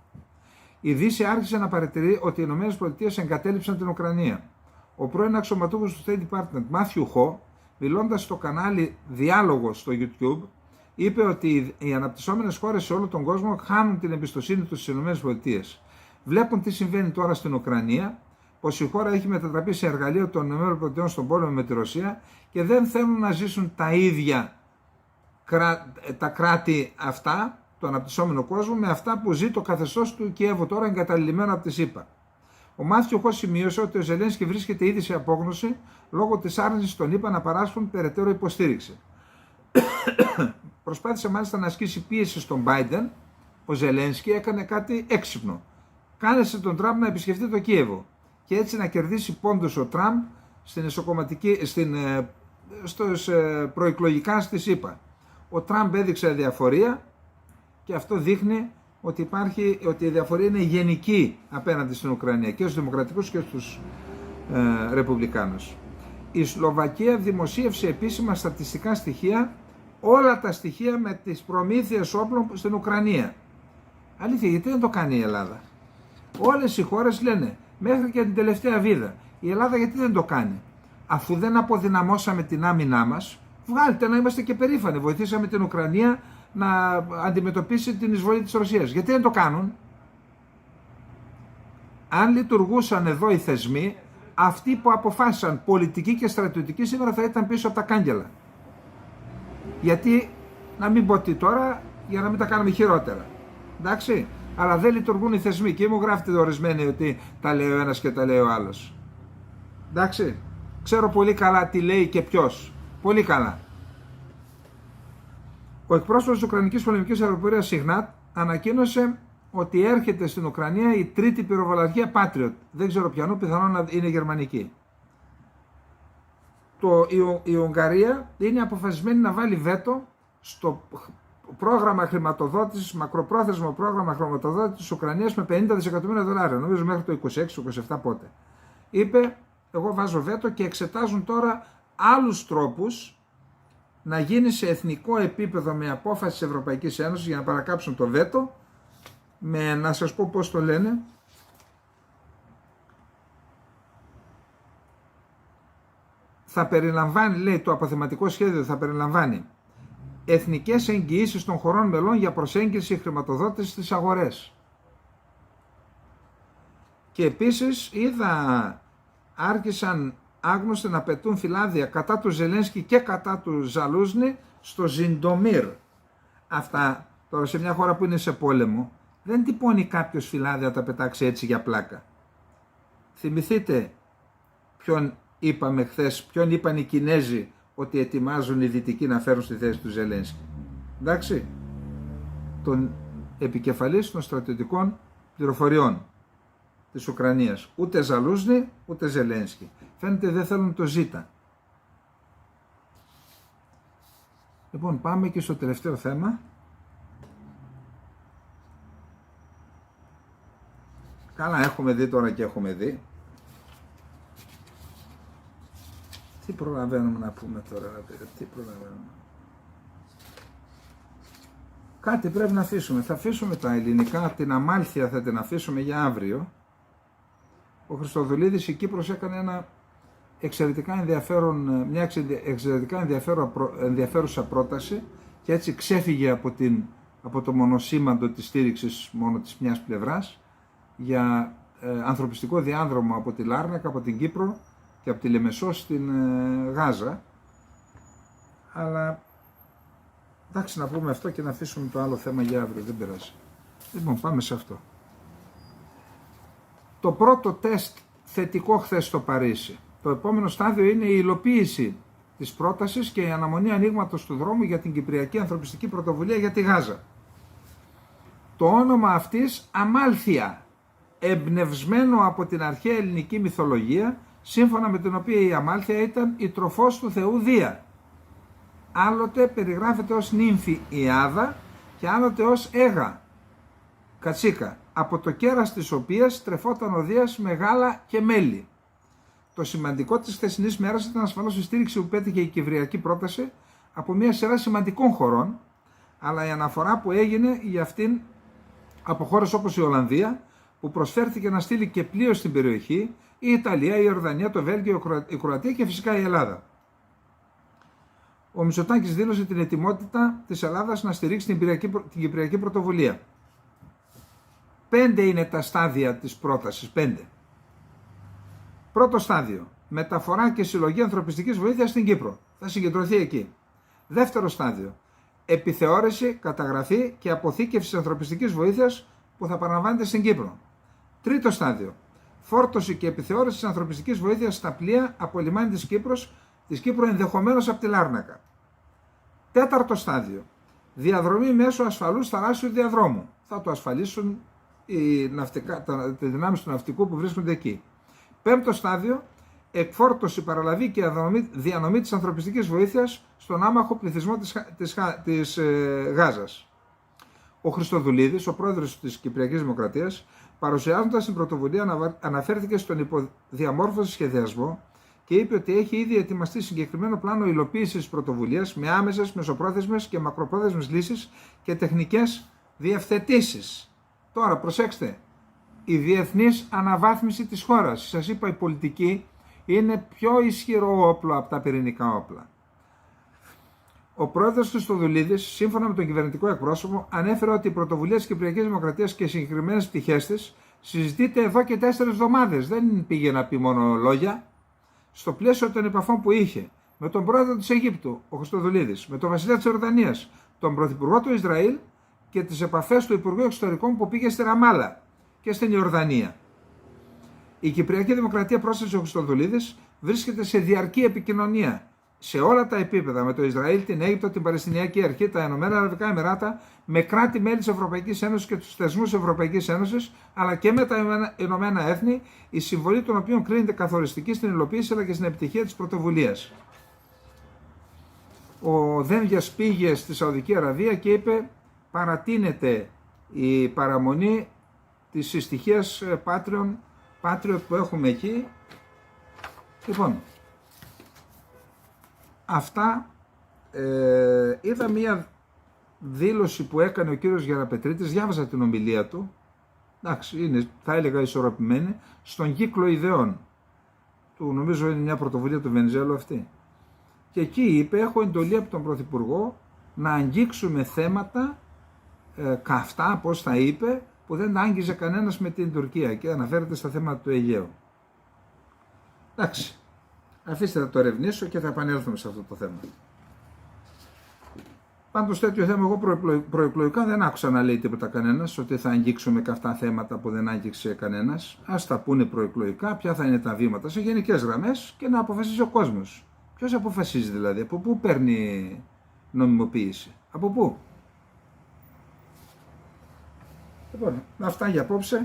Η Δύση άρχισε να παρατηρεί ότι οι ΗΠΑ εγκατέλειψαν την Ουκρανία. Ο πρώην αξιωματούχος του State Department, Μάθιου Χο, μιλώντας στο κανάλι Διάλογος στο YouTube, είπε ότι οι αναπτυσσόμενες χώρες σε όλο τον κόσμο χάνουν την εμπιστοσύνη τους στις ΗΠΑ. Βλέπουν τι συμβαίνει τώρα στην Ουκρανία, πως η χώρα έχει μετατραπεί σε εργαλείο των ΗΠΑ στον πόλεμο με τη Ρωσία και δεν θέλουν να ζήσουν τα ίδια τα κράτη αυτά, το αναπτυσσόμενο κόσμο, με αυτά που ζει το καθεστώς του Κιέβου τώρα εγκαταλειμμένο από τις ΗΠΑ. Ο Μάθιου Χο σημείωσε ότι ο Ζελένσκι βρίσκεται ήδη σε απόγνωση λόγω της άρνησης των ΗΠΑ να παράσχουν περαιτέρω υποστήριξη. Προσπάθησε μάλιστα να ασκήσει πίεση στον Biden. Ο Ζελένσκι έκανε κάτι έξυπνο. Κάλεσε τον Τραμπ να επισκεφτεί το Κίεβο και έτσι να κερδίσει πόντους ο Τραμπ στους προεκλογικά στις ΗΠΑ. Ο Τραμπ έδειξε αδιαφορία και αυτό δείχνει ότι η διαφορία είναι γενική απέναντι στην Ουκρανία και στους δημοκρατικούς και στους ρεπουμπλικάνους. Η Σλοβακία δημοσίευσε επίσημα στατιστικά στοιχεία, όλα τα στοιχεία με τις προμήθειες όπλων στην Ουκρανία. Αλήθεια, γιατί δεν το κάνει η Ελλάδα? Όλες οι χώρες λένε, μέχρι και την τελευταία βίδα. Η Ελλάδα γιατί δεν το κάνει? Αφού δεν αποδυναμώσαμε την άμυνά μας, βγάλτε να είμαστε και περήφανοι. Βοηθήσαμε την Ουκρανία να αντιμετωπίσει την εισβολή της Ρωσίας. Γιατί δεν το κάνουν? Αν λειτουργούσαν εδώ οι θεσμοί, αυτοί που αποφάσισαν πολιτικοί και στρατιωτικοί σήμερα θα ήταν πίσω από τα κάγκελα. Γιατί, να μην πω τι τώρα, για να μην τα κάνουμε χειρότερα. Εντάξει, αλλά δεν λειτουργούν οι θεσμοί και μου γράφετε ορισμένοι ότι τα λέει ο ένας και τα λέει ο άλλος. Εντάξει, ξέρω πολύ καλά τι λέει και ποιος. Πολύ καλά. Ο εκπρόσωπος της Ουκρανικής Πολεμικής Αεροπορίας Σιγνάτ ανακοίνωσε ότι έρχεται στην Ουκρανία η τρίτη πυροβολαρχία Patriot. Δεν ξέρω ποιανού, πιθανόν να είναι γερμανική. Η Ουγγαρία είναι αποφασισμένη να βάλει βέτο στο πρόγραμμα χρηματοδότησης, μακροπρόθεσμο πρόγραμμα χρηματοδότησης της Ουκρανίας με 50 δισεκατομμύρια δολάρια, νομίζω μέχρι το 26-27 πότε. Είπε, εγώ βάζω βέτο και εξετάζουν τώρα άλλους τρόπους να γίνει σε εθνικό επίπεδο με απόφαση της Ευρωπαϊκής Ένωσης για να παρακάψουν το βέτο, με, να σας πω πώς το λένε, θα περιλαμβάνει, λέει, το αποθεματικό σχέδιο θα περιλαμβάνει εθνικές εγγυήσεις των χωρών μελών για προσέγγιση χρηματοδότησης στις αγορές. Και επίσης άρχισαν άγνωστοι να πετούν φυλάδια κατά του Ζελένσκι και κατά του Ζαλούζνη στο Ζιντομίρ. Αυτά τώρα σε μια χώρα που είναι σε πόλεμο δεν τυπώνει κάποιος φυλάδια να τα πετάξει έτσι για πλάκα. Θυμηθείτε ποιον είπαμε χθες, ποιον είπαν οι Κινέζοι ότι ετοιμάζουν οι Δυτικοί να φέρουν στη θέση του Ζελένσκι. Εντάξει, τον επικεφαλής των στρατιωτικών πληροφοριών της Ουκρανίας. Ούτε Ζαλούζνη, ούτε Ζελένσκι. Φαίνεται δεν θέλουν το ζήτα. Λοιπόν, πάμε και στο τελευταίο θέμα. Καλά, έχουμε δει τώρα και έχουμε δει. Τι προλαβαίνουμε να πούμε τώρα, τι προλαβαίνουμε. Κάτι πρέπει να αφήσουμε. Θα αφήσουμε τα ελληνικά, την Αμάλθεια θα την αφήσουμε για αύριο. Ο Χριστοδουλίδης η Κύπρος έκανε μια εξαιρετικά ενδιαφέρουσα πρόταση και έτσι ξέφυγε από το μονοσήμαντο της στήριξης μόνο της μιας πλευράς για ανθρωπιστικό διάδρομο από τη Λάρνακα, από την Κύπρο και από τη Λεμεσό στην Γάζα. Αλλά εντάξει, να πούμε αυτό και να αφήσουμε το άλλο θέμα για αύριο, δεν πειράζει. Λοιπόν, πάμε σε αυτό. Το πρώτο τεστ θετικό χθες στο Παρίσι. Το επόμενο στάδιο είναι η υλοποίηση της πρότασης και η αναμονή ανοίγματος του δρόμου για την Κυπριακή Ανθρωπιστική Πρωτοβουλία για τη Γάζα. Το όνομα αυτής Αμάλθεια, εμπνευσμένο από την αρχαία ελληνική μυθολογία, σύμφωνα με την οποία η Αμάλθεια ήταν η τροφός του θεού Δία. Άλλοτε περιγράφεται ως νύμφη Ιάδα και άλλοτε ως Έγα, κατσίκα, από το κέρας της οποίας τρεφόταν ο Δίας με γάλα και μέλι. Το σημαντικό της χθεσινής μέρας ήταν ασφαλώς η στήριξη που πέτυχε η κυπριακή πρόταση από μια σειρά σημαντικών χωρών, αλλά η αναφορά που έγινε για αυτήν από χώρες όπως η Ολλανδία, που προσφέρθηκε να στείλει και πλοίο στην περιοχή, η Ιταλία, η Ιορδανία, το Βέλγιο, η Κροατία και φυσικά η Ελλάδα. Ο Μητσοτάκης δήλωσε την ετοιμότητα της Ελλάδας να στηρίξει την Κυπριακή Πρωτοβουλία. 5 είναι τα στάδια της πρότασης, 5. Πρώτο στάδιο, μεταφορά και συλλογή ανθρωπιστικής βοήθειας στην Κύπρο. Θα συγκεντρωθεί εκεί. Δεύτερο στάδιο, επιθεώρηση, καταγραφή και αποθήκευση ανθρωπιστικής βοήθειας που θα παραλαμβάνεται στην Κύπρο. Τρίτο στάδιο, φόρτωση και επιθεώρηση της ανθρωπιστικής βοήθειας στα πλοία από λιμάνι της Κύπρου ενδεχομένως από τη Λάρνακα. Τέταρτο στάδιο, διαδρομή μέσω ασφαλούς θαλάσσιου διαδρόμου. Θα το ασφαλίσουν οι δυνάμεις του ναυτικού που βρίσκονται εκεί. Πέμπτο στάδιο, εκφόρτωση, παραλαβή και διανομή της ανθρωπιστικής βοήθειας στον άμαχο πληθυσμό της Γάζας. Ο Χριστοδουλίδης, ο πρόεδρος της Κυπριακής Δημοκρατίας, παρουσιάζοντας την πρωτοβουλία, αναφέρθηκε στον υποδιαμόρφωση σχεδιασμό και είπε ότι έχει ήδη ετοιμαστεί συγκεκριμένο πλάνο υλοποίησης της πρωτοβουλίας με άμεσες, μεσοπρόθεσμες και μακροπρόθεσμες λύσεις και τεχνικές διευθετήσεις. Τώρα προσέξτε, η διεθνής αναβάθμιση της χώρας. Σας είπα, η πολιτική είναι πιο ισχυρό όπλο από τα πυρηνικά όπλα. Ο πρόεδρος Χριστοδουλίδης, σύμφωνα με τον κυβερνητικό εκπρόσωπο, ανέφερε ότι η πρωτοβουλία της Κυπριακής Δημοκρατίας και οι συγκεκριμένες πτυχές της συζητείται εδώ και 4 εβδομάδες. Δεν πήγε να πει μόνο λόγια. Στο πλαίσιο των επαφών που είχε με τον πρόεδρο της Αιγύπτου, ο Χριστοδουλίδης, με τον βασιλιά της Ιορδανίας, τον πρωθυπουργό του Ισραήλ και τις επαφές του Υπουργού Εξωτερικών που πήγε στη Ραμάλα και στην Ιορδανία. Η Κυπριακή Δημοκρατία, πρόσθεσε ο Χριστοδουλίδης, βρίσκεται σε διαρκή επικοινωνία σε όλα τα επίπεδα με το Ισραήλ, την Αίγυπτο, την Παλαιστινιακή Αρχή, τα Ηνωμένα Αραβικά Εμιράτα, με κράτη-μέλη της Ευρωπαϊκής Ένωσης και τους θεσμούς της Ευρωπαϊκής Ένωσης, αλλά και με τα Ηνωμένα Έθνη, η συμβολή των οποίων κρίνεται καθοριστική στην υλοποίηση αλλά και στην επιτυχία της πρωτοβουλίας. Ο Δένδιας πήγε στη Σαουδική Αραβία και είπε: παρατείνεται η παραμονή της συστοιχίας Patriot που έχουμε εκεί. Λοιπόν, αυτά. Είδα μία δήλωση που έκανε ο κύριος Γεραπετρίτης, διάβασα την ομιλία του, εντάξει, είναι, θα έλεγα, ισορροπημένη, στον κύκλο ιδεών του, νομίζω είναι μια πρωτοβουλία του Βενιζέλου αυτή. Και εκεί είπε: έχω εντολή από τον Πρωθυπουργό να αγγίξουμε θέματα καυτά, πώς τα είπε, που δεν τα άγγιζε κανένας με την Τουρκία, και αναφέρεται στα θέματα του Αιγαίου. Εντάξει, αφήστε να το ερευνήσω και θα επανέλθουμε σε αυτό το θέμα. Πάντως τέτοιο θέμα εγώ προεκλογικά δεν άκουσα να λέει τίποτα κανένας, ότι θα αγγίξουμε καυτά θέματα που δεν άγγιξε κανένας. Ας τα πούνε προεκλογικά, ποια θα είναι τα βήματα σε γενικές γραμμές και να αποφασίζει ο κόσμος. Ποιος αποφασίζει δηλαδή, από πού παίρνει νομιμοποίηση, από πού? Λοιπόν, αυτά για απόψε.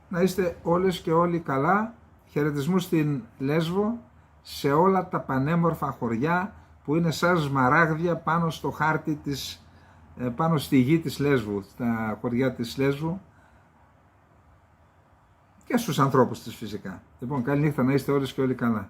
Να είστε όλες και όλοι καλά. Χαιρετισμού στην Λέσβο, σε όλα τα πανέμορφα χωριά που είναι σαν σμαράγδια πάνω στο χάρτη της, πάνω στη γη της Λέσβου, στα χωριά της Λέσβου, και στους ανθρώπους της φυσικά. Λοιπόν, καλή νύχτα, να είστε όλες και όλοι καλά.